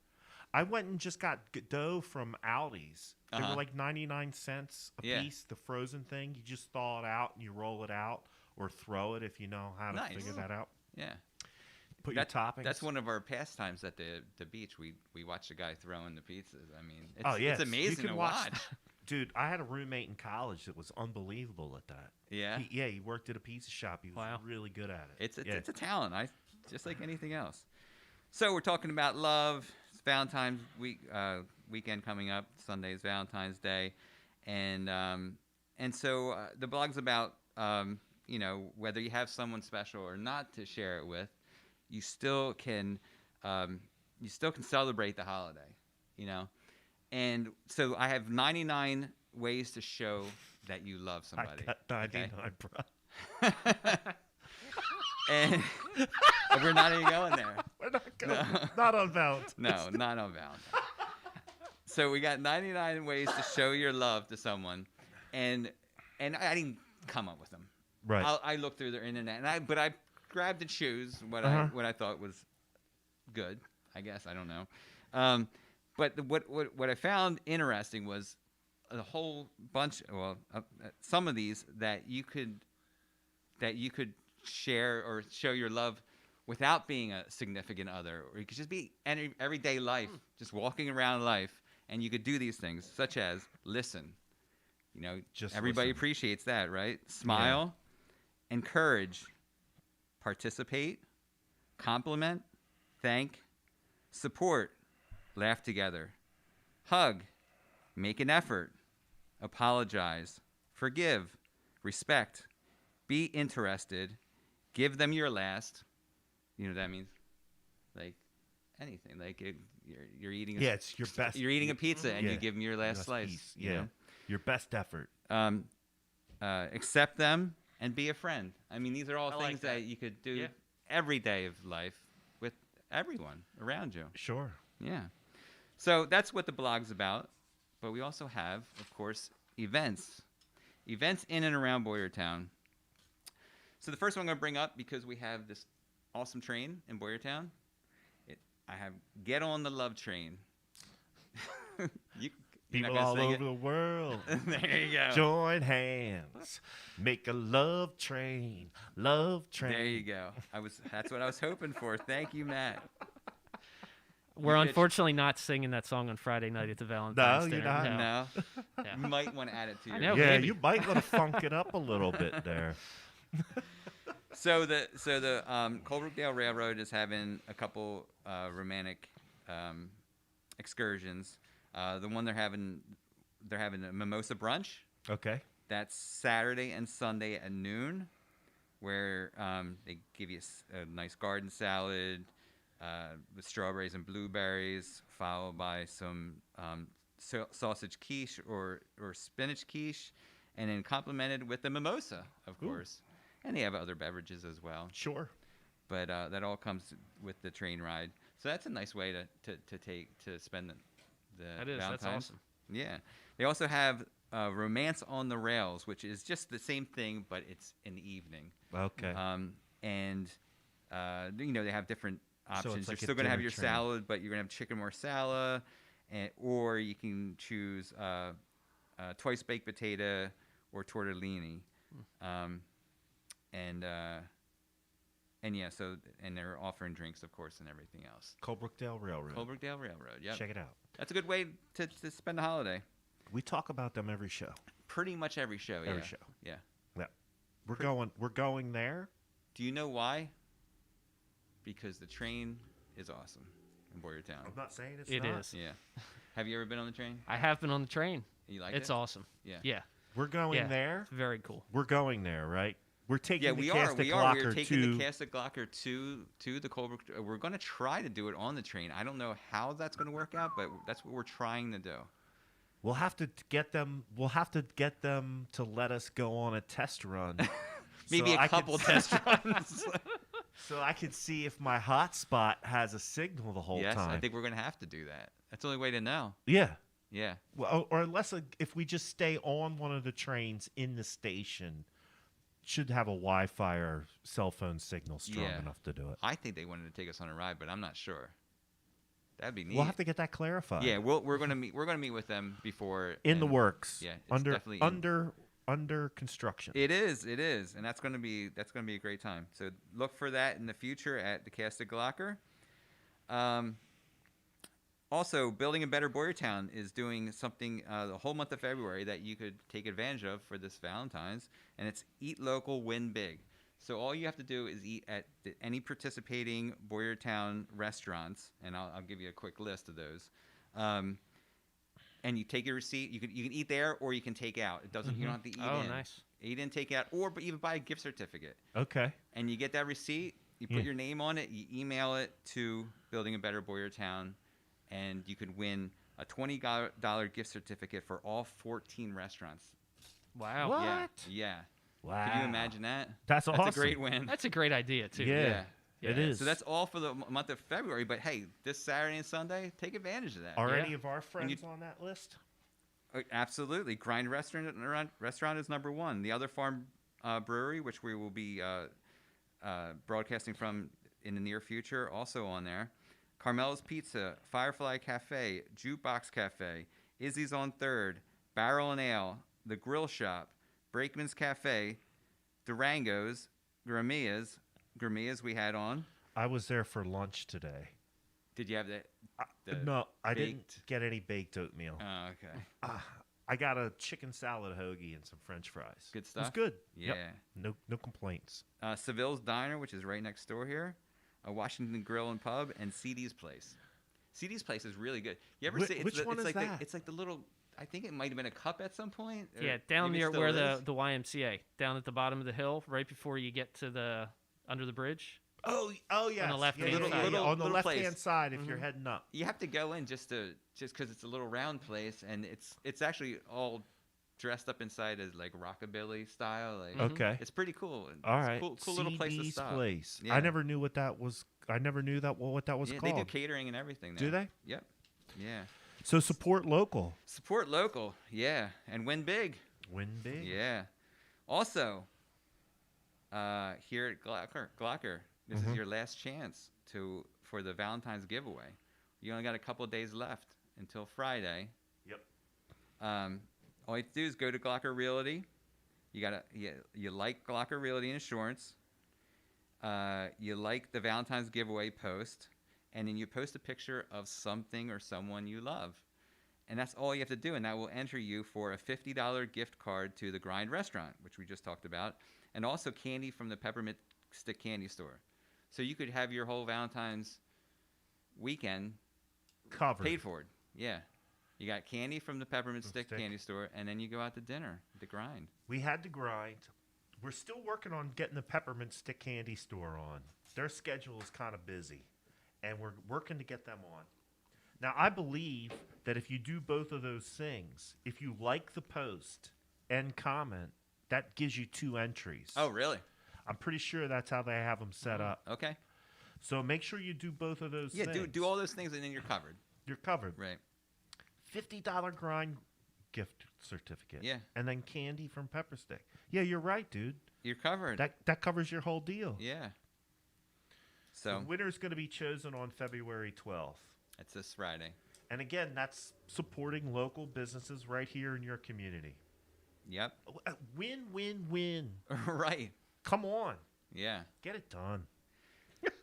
I went and just got dough from Aldi's. They Uh-huh. were like 99 cents a Yeah. piece, the frozen thing. You just thaw it out and you roll it out or throw it if you know how to Nice. figure that out. Yeah. Put your toppings. That's one of our pastimes at the beach. We watch the guy throwing the pizzas. I mean, it's, Oh, yes. it's amazing You to can watch. Dude, I had a roommate in college that was unbelievable at that. Yeah. He worked at a pizza shop. He was Wow. really good at it. It's a talent. Just like anything else. So we're talking about love. It's Valentine's weekend coming up. Sunday is Valentine's Day, and And so the blog's about, whether you have someone special or not to share it with, you still can celebrate the holiday, And so I have 99 ways to show that you love somebody. I got 99, okay? bro. And we're not even going there. We're not going. No. Not on Valentine's. No, not on Valentine's. So we got 99 ways to show your love to someone, and I didn't come up with them. Right. I looked through their internet, but I grabbed and chose what I thought was good. I guess I don't know. But what I found interesting was a whole bunch. Well, some of these that you could share or show your love without being a significant other, or it could just be everyday life, just walking around life, and you could do these things, such as listen. Just everybody listen. appreciates that, right? Smile, encourage, participate, compliment, thank, support, laugh together, hug, make an effort, apologize, forgive, respect, be interested, give them your last. You know what that means? Like anything. Like you're eating. It's your best. You're eating a pizza and you give them your last slice. Piece. Yeah. Your best effort. Accept them and be a friend. I mean, these are all things that you could do every day of life with everyone around you. Sure. Yeah. So that's what the blog's about. But we also have, of course, events. Events in and around Boyertown. So the first one I'm going to bring up, because we have this awesome train in Boyertown. I have Get on the Love Train. People all over the world. There you go. Join hands. Make a love train. Love train. There you go. That's what I was hoping for. Thank you, Matt. We're unfortunately not singing that song on Friday night at the Valentine's No, dinner. you're not. No. Yeah. You might want to add it to your. know. Yeah, maybe. you might want to funk it up a little bit there. So the Colebrookdale Railroad is having a couple romantic excursions. The one they're having a mimosa brunch. Okay. That's Saturday and Sunday at noon, where they give you a nice garden salad with strawberries and blueberries, followed by some sausage quiche or spinach quiche, and then complemented with the mimosa, of course. And they have other beverages as well. Sure. But that all comes with the train ride. So that's a nice way to spend the That is. Valentine's. That's awesome. Yeah. They also have Romance on the Rails, which is just the same thing, but it's in the evening. Okay. And they have different options. it's like You're a still going to have dinner your train. salad, but you're going to have chicken marsala, or you can choose twice baked potato or tortellini. And they're offering drinks, of course, and everything else. Colebrookdale Railroad. Colebrookdale Railroad, yeah. Check it out. That's a good way to spend the holiday. We talk about them every show. Pretty much every show, yeah. Every show. Yeah. Yeah. We're going there. Do you know why? Because the train is awesome in Boyertown. I'm not saying it's It not. is. Yeah. Have you ever been on the train? I have been on the train. You liked It's it? awesome. Yeah. Yeah. We're going there. It's very cool. We're going there, right? We're taking Yeah, the we cast are. of We are. We're Glocker taking to the cast of Glocker to the Colebrook. We're going to try to do it on the train. I don't know how that's going to work out, but that's what we're trying to do. We'll have to get them. We'll have to get them to let us go on a test run. Maybe a couple test runs. So I can see if my hotspot has a signal the whole Yes, time. I think we're going to have to do that. That's the only way to know. Yeah. Yeah. Well, or unless if we just stay on one of the trains in the station, should have a Wi-Fi or cell phone signal strong enough to do it. I think they wanted to take us on a ride, but I'm not sure. That'd be neat. We'll have to get that clarified. Yeah, we're gonna meet. We're gonna meet with them before. In the works. Yeah, it's definitely under construction. It is, and that's gonna be a great time. So look for that in the future at the Cast of Glocker. Also, Building a Better Boyertown is doing something the whole month of February that you could take advantage of for this Valentine's, and it's Eat Local, Win Big. So all you have to do is eat at any participating Boyertown restaurants, and I'll give you a quick list of those. and you take your receipt. You can eat there or you can take out. It doesn't. You don't have to eat Oh, in. nice. Eat in, take out, but even buy a gift certificate. Okay. And you get that receipt. You put your name on it. You email it to Building a Better Boyertown, and you could win a $20 gift certificate for all 14 restaurants. Wow. What? Yeah. Wow. Can you imagine that? That's awesome. That's a great win. That's a great idea too. Yeah. It is. So that's all for the month of February. But hey, this Saturday and Sunday, take advantage of that. Are Yeah. any of our friends on that list? Absolutely. Grind Restaurant is number one. The Other Farm Brewery, which we will be broadcasting from in the near future, also on there. Carmel's Pizza, Firefly Cafe, Jukebox Cafe, Izzy's on Third, Barrel and Ale, The Grill Shop, Brakeman's Cafe, Durango's, Gramia's we had on. I was there for lunch today. Did you have the No, I didn't baked? get any baked oatmeal. Oh, okay. I got a chicken salad hoagie and some French fries. Good It stuff? was good. Yeah. Yep. No complaints. Seville's Diner, which is right next door here, a Washington Grill and Pub, and CD's Place. CD's Place is really good. You ever see? Which one is like that? it's like the little. I think it might have been a cup at some point. or Yeah, down maybe it near still where is. the YMCA, down at the bottom of the hill, right before you get to the under the bridge. Oh, yes. left-hand yeah, side. yeah, Little- on the little left-hand place. side if you're heading up. You have to go in just because it's a little round place, and it's actually all dressed up inside as like rockabilly style. Like Okay. it's pretty cool. It's All a right. cool little place to CD's stop. Place. Yeah. I never knew what that was. I never knew what that was Yeah, called. they do catering and everything. Do there. they? Yep. Yeah. So support local. Support local. Yeah, and win big. Win big. Yeah. Also, here at Glocker, this is your last chance for the Valentines Giveaway. You only got a couple of days left until Friday. Yep. All you have to do is go to Glocker Realty. You like Glocker Realty Insurance. You like the Valentine's Giveaway post, and then you post a picture of something or someone you love. And that's all you have to do, and that will enter you for a $50 gift card to the Grind Restaurant, which we just talked about, and also candy from the Peppermint Stick Candy Store. So you could have your whole Valentine's weekend Covered. paid for. Yeah. You got candy from the Peppermint Stick Candy Store, and then you go out to dinner, the Grind. We had to grind. We're still working on getting the Peppermint Stick Candy Store on. Their schedule is kind of busy, and we're working to get them on. Now, I believe that if you do both of those things, if you like the post and comment, that gives you 2 entries. Oh, really? I'm pretty sure that's how they have them set up. Okay. So make sure you do both of those things. Yeah, do all those things, and then you're covered. You're covered. Right. $50 grind gift certificate. Yeah. And then candy from Pepper Stick. Yeah, you're right, dude. You're covered. That covers your whole deal. Yeah. The So winner's going to be chosen on February 12th. it's this Friday. And again, that's supporting local businesses right here in your community. Yep. Win, win, win. Right. Come on. Yeah. Get it done.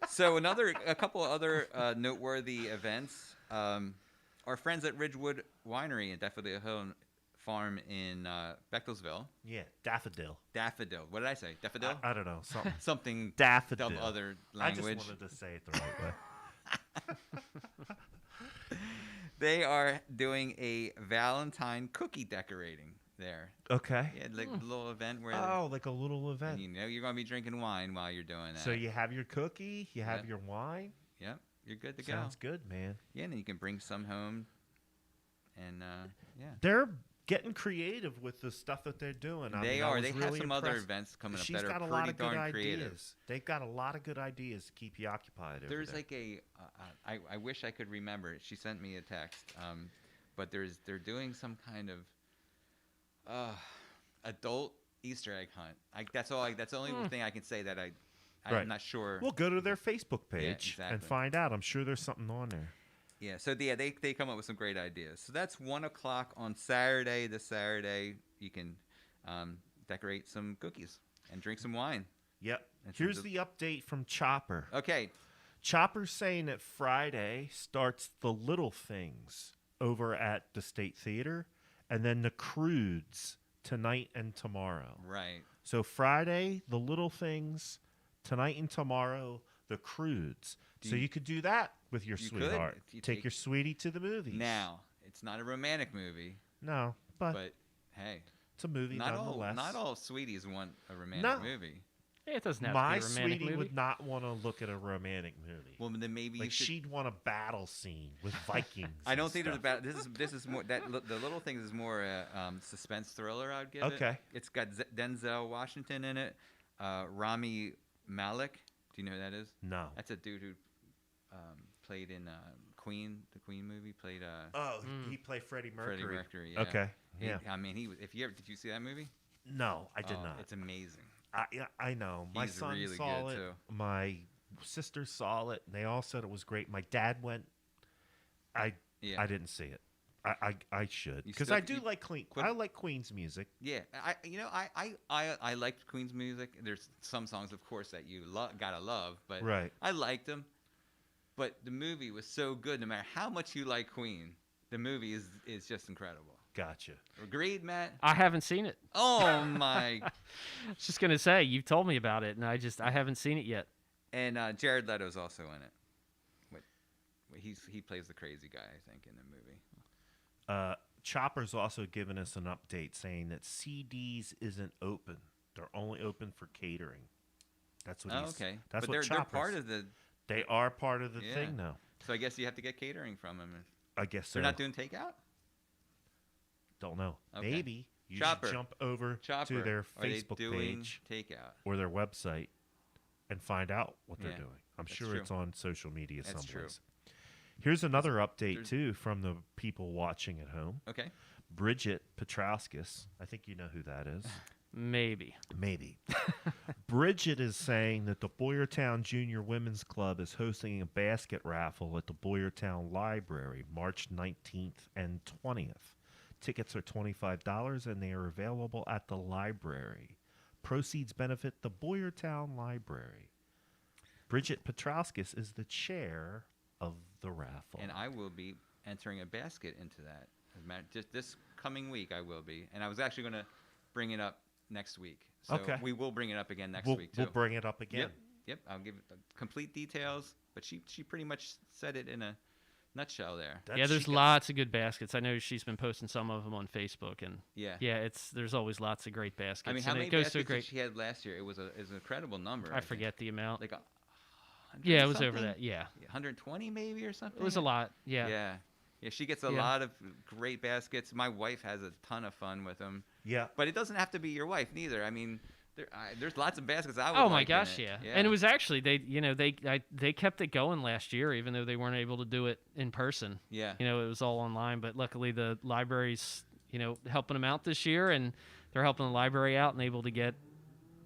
So a couple other noteworthy events. Our friends at Ridgewood Winery and Daffodil Hill Farm in Bechtelsville. Yeah, daffodil. Daffodil. What did I say? Daffodil? I don't know. Something. Something Daffodil. dumb other I language. just wanted to say it the right way. They are doing a Valentine cookie decorating there. Okay. Yeah, like a little event where Like a little event. and you know you're going to be drinking wine while you're doing that. So you have your cookie, you have Yep. your wine. Yep, you're good to go. Sounds good, man. Yeah, and then you can bring some home. And yeah. They're getting creative with the stuff that they're doing. I They mean, I are. was They have really some other impressed. events coming up She's that are got a pretty lot of good darn creative. ideas. They've got a lot of good ideas to keep you occupied. Over There's there. like I wish I could remember it. She sent me a text. But they're doing some kind of adult Easter egg hunt. That's the only thing I can say that I'm Right. not sure. Well, go to their Facebook page and exactly. find out. I'm sure there's something on there. Yeah, so they come up with some great ideas. So that's 1:00 on Saturday. This Saturday, you can decorate some cookies and drink some wine. Yep. That's Here's a- the update from Chopper. Okay, Chopper's saying that Friday starts the Little Things over at the State Theater, and then the Crudes tonight and tomorrow. right. So Friday, the Little Things, tonight and tomorrow, the Crudes. So you could do that with your You could, sweetheart. if you Take take- your sweetie to the movies. Now, It's not a romantic movie, No, but hey, it's a movie nonetheless. not all sweeties want a romantic movie. It doesn't have My to be a romantic sweetie movie. would not want to look at a romantic movie. Well, then maybe Like you should. she'd want a battle scene with Vikings. I don't and think there's a stuff. bad. This is more that the Little Things is more suspense thriller. I'd give it. Okay. It's got Denzel Washington in it. Rami Malek. Do you know who that is? No. That's a dude who played in Queen, the Queen movie. Played He played Freddie Mercury. Freddie Mercury. Yeah. Okay. He- Yeah. I mean, he was. If you ever did you see that movie? No, I did Oh, not. It's amazing. I know. My He's son really saw good, it. too. My sister saw it. And they all said it was great. My dad went. Yeah. I didn't see it. I should You because still- I do like Queen. I like Queen's music. Yeah, I liked Queen's music. There's some songs, of course, that you gotta love, but Right. I liked them. But the movie was so good. No matter how much you like Queen, the movie is just incredible. Gotcha. Agreed, Matt? I haven't seen it. Oh my! I was just gonna say you've told me about it, and I haven't seen it yet. And Jared Leto's also in it. He plays the crazy guy, I think, in the movie. Chopper's also given us an update saying that CDs isn't open. They're only open for catering. That's what he's. Okay. That's but what they're Chopper's. part of the. They are part of the Yeah. thing now. So I guess you have to get catering from them. I guess so. They're not doing takeout. Don't know. Okay. Maybe you Chopper. should jump over Chopper. to their Are they Facebook doing page takeout? or their website and find out what they're Yeah, doing. I'm that's sure true. it's on social media That's true. someplace. Here's another update There's- too from the people watching at home. Okay. Bridget Petrauskas, I think you know who that is. Maybe. Maybe. Bridget is saying that the Boyertown Junior Women's Club is hosting a basket raffle at the Boyertown Library March 19th and 20th. Tickets are $25 and they are available at the library. Proceeds benefit the Boyertown Library. Bridget Petrauskas is the chair of the raffle. And I will be entering a basket into that. As a matter, just this coming week, I will be. And I was actually going to bring it up next week. So Okay. we will bring it up again next we'll, week, too. we'll bring it up again. Yep. I'll give complete details. But she pretty much said it in a nutshell there. Yeah, there's lots of good baskets. I know she's been posting some of them on Facebook, and Yeah. there's always lots of great baskets. I mean, how and many it goes baskets so great. did she had last year? It was an incredible number. I forget the amount. Like Yeah, it was over that. Yeah, 120 maybe or something. it was a lot. Yeah. Yeah, she gets a Yeah. lot of great baskets. My wife has a ton of fun with them. Yeah. But it doesn't have to be your wife neither. I mean, there's lots of baskets I would Oh my like in gosh, it. yeah. And it was actually they kept it going last year, even though they weren't able to do it in person. Yeah. It was all online. But luckily, the library's helping them out this year, and they're helping the library out and able to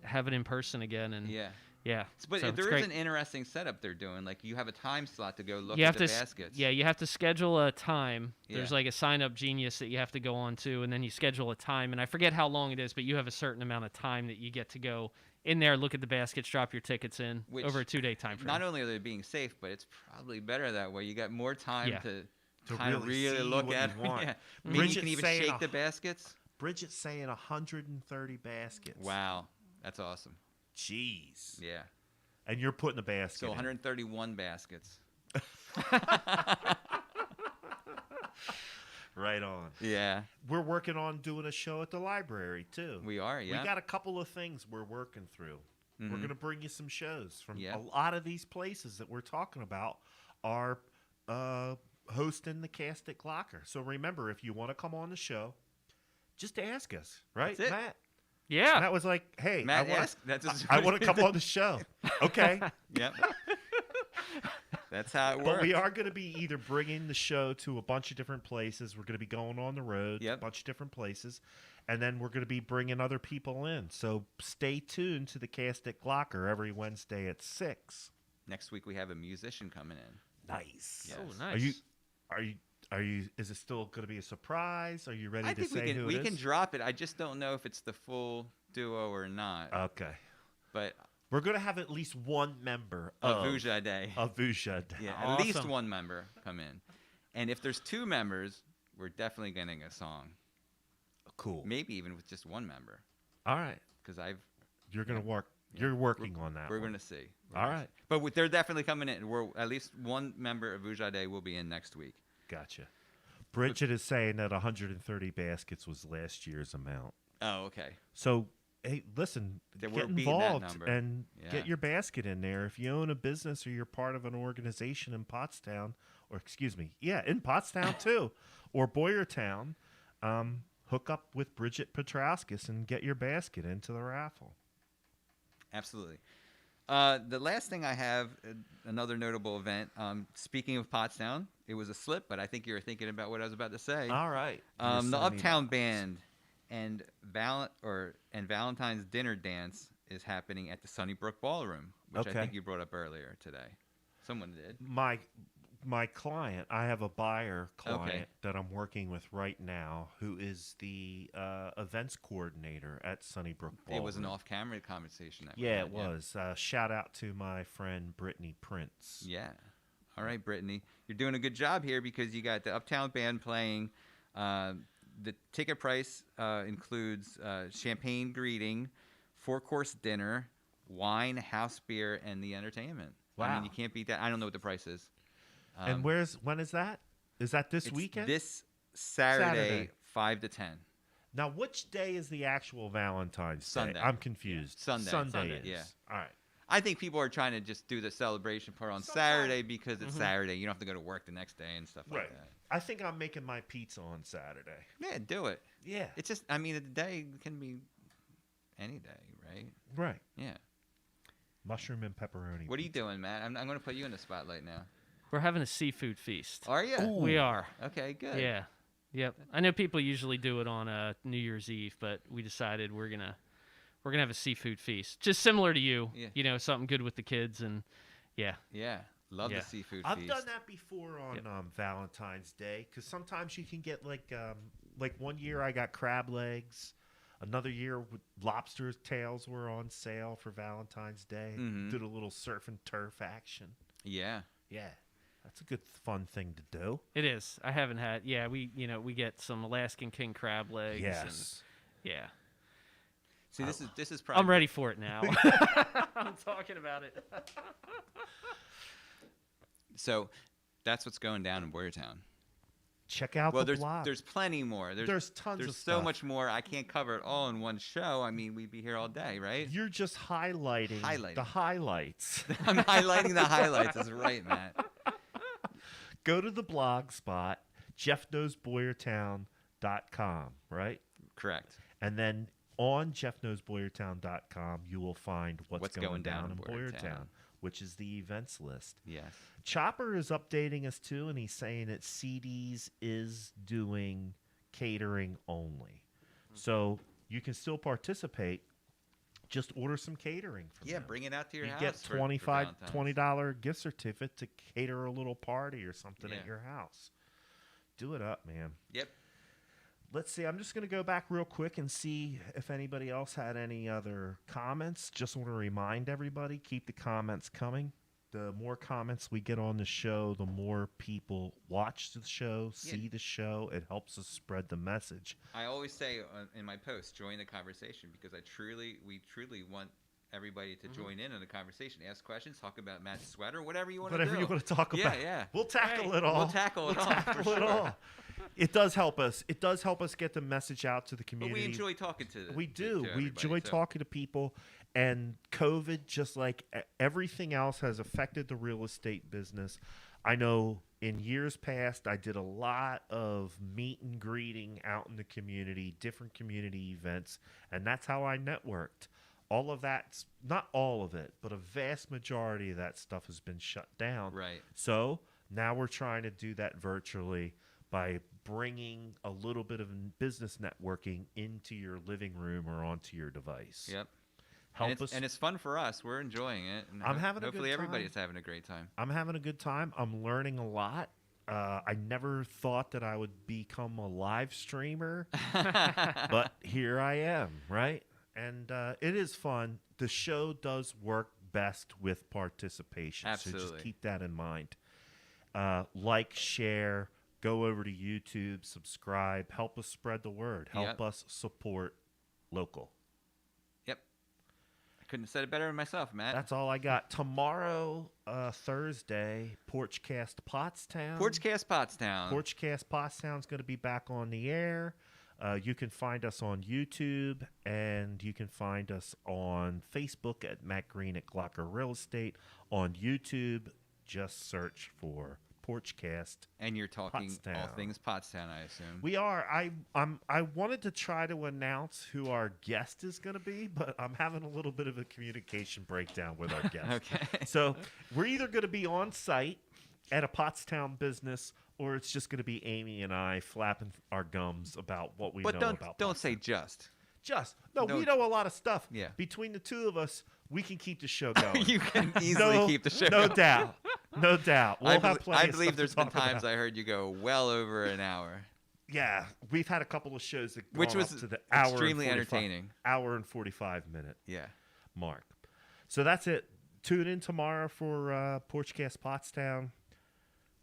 have it in person again. And Yeah. yeah. But so it's there is great. an interesting setup they're doing. Like you have a time slot to go look You at have the to baskets. Yeah, you have to schedule a time. There's Yeah. like a sign up Genius that you have to go on to, and then you schedule a time, and I forget how long it is, but you have a certain amount of time that you get to go in there, look at the baskets, drop your tickets in Which over a 2-day time frame. Not only are they being safe, but it's probably better that way. You got more time Yeah. to To kind of really really see look what at you them. want. Yeah. Maybe you Bridget's can even saying shake the baskets. Bridget's saying 130 baskets. Wow, that's awesome. Jeez. Yeah. And you're putting a basket So in. 131 baskets. Right on. Yeah, We're working on doing a show at the library, too. we are. Yeah. We got a couple of things we're working through. We're Mhm. going to bring you some shows from Yeah. a lot of these places that we're talking about are hosting the Cast at Glocker. So remember, if you want to come on the show, just ask us, right, That's it. Matt? Yeah. Matt was like, hey, Matt I wanna- asked. That's just I want to come on the show. Okay. Yep. That's how it But works. we are going to be either bringing the show to a bunch of different places. We're going to be going on the road, Yep. a bunch of different places. And then we're going to be bringing other people in. So stay tuned to the Cast at Glocker every Wednesday at 6. Next week we have a musician coming in. Nice. Yes. Oh, nice. Are you, is it still going to be a surprise? Are you ready I to think say who we it can is? drop it. I just don't know if it's the full duo or not. Okay. But We're going to have at least one member a of Buja Day. Buja. Yeah, Awesome. at least one member come in. And if there's two members, we're definitely getting a song. Cool. Maybe even with just one member. All right. Because You're going to work. You're working on that. we're one. going to see. All right. But they're definitely coming in. We're at least one member of Buja Day will be in next week. Gotcha. Bridget is saying that 130 baskets was last year's amount. Oh, okay. So, hey, listen, Then get we're beating that involved number. and Yeah. get your basket in there. If you own a business or you're part of an organization in Pottstown, or excuse me, yeah, in Pottstown too, or Boyertown, hook up with Bridget Petrauskas and get your basket into the raffle. Absolutely. The last thing I have, another notable event. Speaking of Pottstown, it was a slip, but I think you were thinking about what I was about to say. All right. The Uptown Band and Valentine's Dinner Dance is happening at the Sunnybrook Ballroom, which I Okay. think you brought up earlier today. Someone did. My client, I have a buyer client Okay. that I'm working with right now who is the events coordinator at Sunnybrook Ballroom. It was an off-camera conversation. That we Yeah, had, it was. Shout out to my friend Brittany Prince. Yeah. All right, Brittany. You're doing a good job here because you got the Uptown Band playing. The ticket price includes champagne greeting, 4-course dinner, wine, house beer, and the entertainment. I Wow. mean, you can't beat that. I don't know what the price is. And when is that? Is that this It's weekend? This Saturday, Saturday. 5 to 10. Now, which day is the actual Valentine's Sunday. Day? I'm confused. Sunday. Sunday Sunday, is. yeah. All right. I think people are trying to just do the celebration part on Saturday because it's Saturday. You don't have to go to work the next day and stuff like Right. that. I think I'm making my pizza on Saturday. Yeah, do it. Yeah. It's just, I mean, the day can be any day, right? Right. Yeah. Mushroom and pepperoni. What are you doing, Matt? I'm going to put you in the spotlight now. We're having a seafood feast. Are you? We are. Okay, good. Yeah. Yep. I know people usually do it on New Year's Eve, but we decided we're gonna have a seafood feast, just similar to you. Yeah. You know, something good with the kids, and yeah. Yeah. Love Yeah. the seafood I've feast. done that before on Valentine's Day because sometimes you can get like one year I got crab legs. Another year, lobster tails were on sale for Valentine's Day. Mhm. Did a little surf and turf action. Yeah. Yeah, that's a good fun thing to do. It is. I haven't had. Yeah, we get some Alaskan king crab legs. Yes. And, yeah. See, this is probably. I'm ready for it now. I'm talking about it. So, that's what's going down in Boyertown. Check out Well, the blog. there's plenty more. There's tons There's of so stuff. much more. I can't cover it all in one show. I mean, we'd be here all day, right? You're just highlighting the highlights. I'm highlighting the highlights. That's right, Matt. Go to the blog spot, jeffknowsboyertown.com, right? Correct. And then on jeffknowsboyertown.com, you will find what's going down in Boyertown, which is the events list. Yes. Chopper is updating us too, and he's saying that CDs is doing catering only. So you can still participate. Just order some catering from them. Bring it out to your You house. get for Valentine's. $20 gift certificate to cater a little party or something Yeah. at your house. Do it up, man. Yep. Let's see. I'm just going to go back real quick and see if anybody else had any other comments. Just want to remind everybody, keep the comments coming. The more comments we get on the show, the more people watch the show, see the show. It helps us spread the message. I always say in my post, join the conversation because we truly want everybody to join in on the conversation, ask questions, talk about Matt's sweater, whatever you want to do. Whatever you want to talk about. Yeah. We'll tackle it all. We'll tackle it all for sure. It does help us. It does help us get the message out to the But community. we enjoy talking to We do. to We everybody, enjoy so. talking to people. And COVID, just like everything else, has affected the real estate business. I know in years past, I did a lot of meet and greeting out in the community, different community events, and that's how I networked. All of that, not all of it, but a vast majority of that stuff has been shut down. Right. So now we're trying to do that virtually by bringing a little bit of business networking into your living room or onto your device. Yep. Help us. And it's fun for us. We're enjoying it. And I'm having a good hopefully time. everybody's having a great time. I'm having a good time. I'm learning a lot. I never thought that I would become a live streamer, but here I am, right? And it is fun. The show does work best with participation. So Absolutely. just keep that in mind. Like, share, go over to YouTube, subscribe, help us spread the word, help Yep. us support local. Yep. couldn't have said it better than myself, Matt. That's all I got. Tomorrow, Thursday, Porchcast Pottstown. Porchcast Pottstown. Porchcast Pottstown's going to be back on the air. You can find us on YouTube, and you can find us on Facebook at Matt Green at Glocker Real Estate. On YouTube, just search for Porchcast. And you're talking Pottstown. all things Pottstown, I assume. We are. I wanted to try to announce who our guest is going to be, but I'm having a little bit of a communication breakdown with our guest. Okay. So we're either going to be on site at a Pottstown business, or it's just going to be Amy and I flapping our gums about what we know about But don't say Pottstown. just. No, we know a lot of stuff. Yeah. Between the two of us, we can keep the show going. You can easily keep the show No going. doubt. No doubt. We'll have plenty I of believe stuff there's to been talk times about. I heard you go well over an hour. Yeah, we've had a couple of shows that Which gone was up to the hour extremely and 45 entertaining. Hour and 45 minute Yeah. mark. So that's it. Tune in tomorrow for Porchcast Pottstown.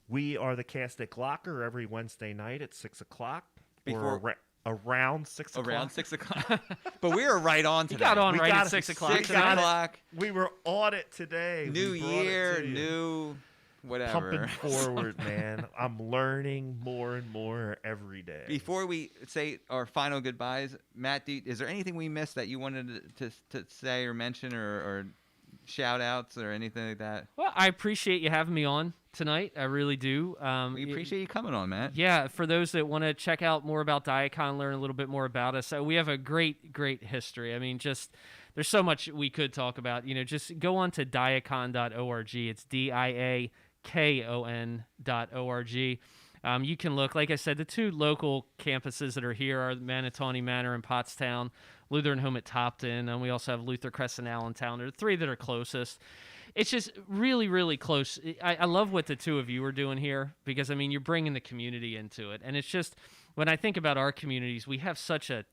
We are the cast at Glocker every Wednesday night at 6 o'clock. Around 6 o'clock. Around 6 o'clock. But we were right on You today. got on We right got at it. 6 o'clock. 6 tonight. o'clock. We were on it today. New We brought it year, to you. new whatever. Pumping forward, man. I'm learning more and more every day. Before we say our final goodbyes, Matt, is there anything we missed that you wanted to say or mention or shout outs or anything like that? Well, I appreciate you having me on tonight. I really do. We appreciate you coming on, Matt. Yeah, for those that want to check out more about Diakon, learn a little bit more about us, we have a great history. I mean, just there's so much we could talk about. Just go on to diakon.org. It's diakon.org. You can look, like I said, the two local campuses that are here are Manatawny Manor and Pottstown, Lutheran Home at Topton, and we also have Luther Crest in Allentown. There are three that are closest. It's just really, really close. I love what the two of you are doing here because, I mean, you're bringing the community into it. And it's just, when I think about our communities, we have such a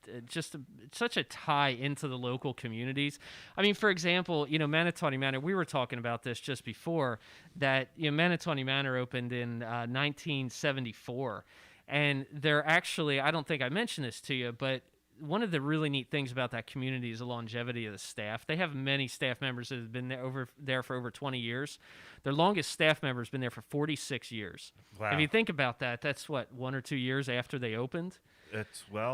tie into the local communities. I mean, for example, Manatawny Manor, we were talking about this just before, that Manatawny Manor opened in 1974. And they're actually, I don't think I mentioned this to you, but one of the really neat things about that community is the longevity of the staff. They have many staff members that have been there for over 20 years. Their longest staff member has been there for 46 years. Wow. If you think about that, that's what, 1 or 2 years after they opened?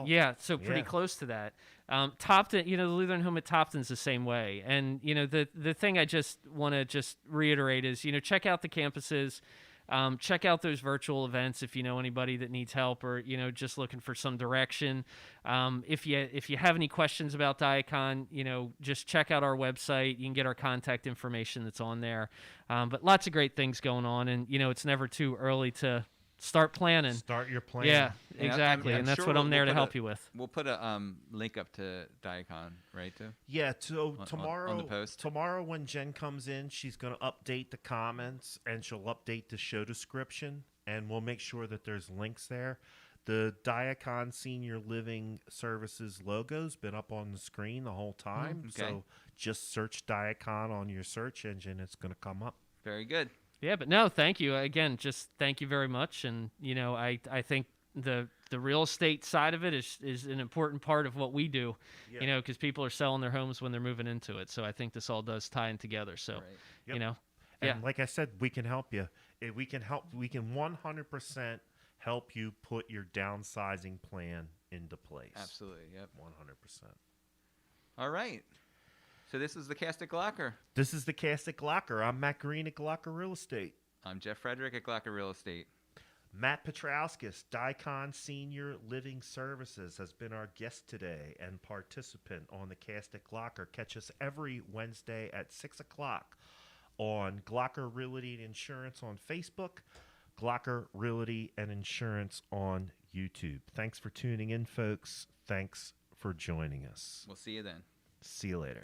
Yeah, so pretty close to that. Topton, the Lutheran Home at Topton's the same way. And, the thing I just want to just reiterate is, check out the campuses. Check out those virtual events if you know anybody that needs help or, just looking for some direction. If you have any questions about Diakon, just check out our website. You can get our contact information that's on there. But lots of great things going on, and, it's never too early to start planning. Start your plan. Yeah, And exactly. I'm And that's sure what I'm there to put help you with. We'll put a link up to Daikon, right, too? Yeah, so On tomorrow, the post. tomorrow when Jen comes in, she's going to update the comments and she'll update the show description, and we'll make sure that there's links there. The Diakon Senior Living Services logo's been up on the screen the whole time, okay. so just search Diakon on your search engine. It's going to come up. Very good. Yeah, but no, thank you. Again, just thank you very much. And, I think the real estate side of it is an important part of what we do, Yeah. because people are selling their homes when they're moving into it. So I think this all does tie in together. So, Right. Yep. And like I said, we can help you. We can 100% help you put your downsizing plan into place. Absolutely, yep. 100%. All right. So this is the cast at Glocker. This is the cast at Glocker. I'm Matt Green at Glocker Real Estate. I'm Jeff Frederick at Glocker Real Estate. Matt Petrauskas, Daikon Senior Living Services, has been our guest today and participant on the cast at Glocker. Catch us every Wednesday at 6 o'clock on Glocker Realty and Insurance on Facebook, Glocker Realty and Insurance on YouTube. Thanks for tuning in, folks. Thanks for joining us. We'll see you then. See you later.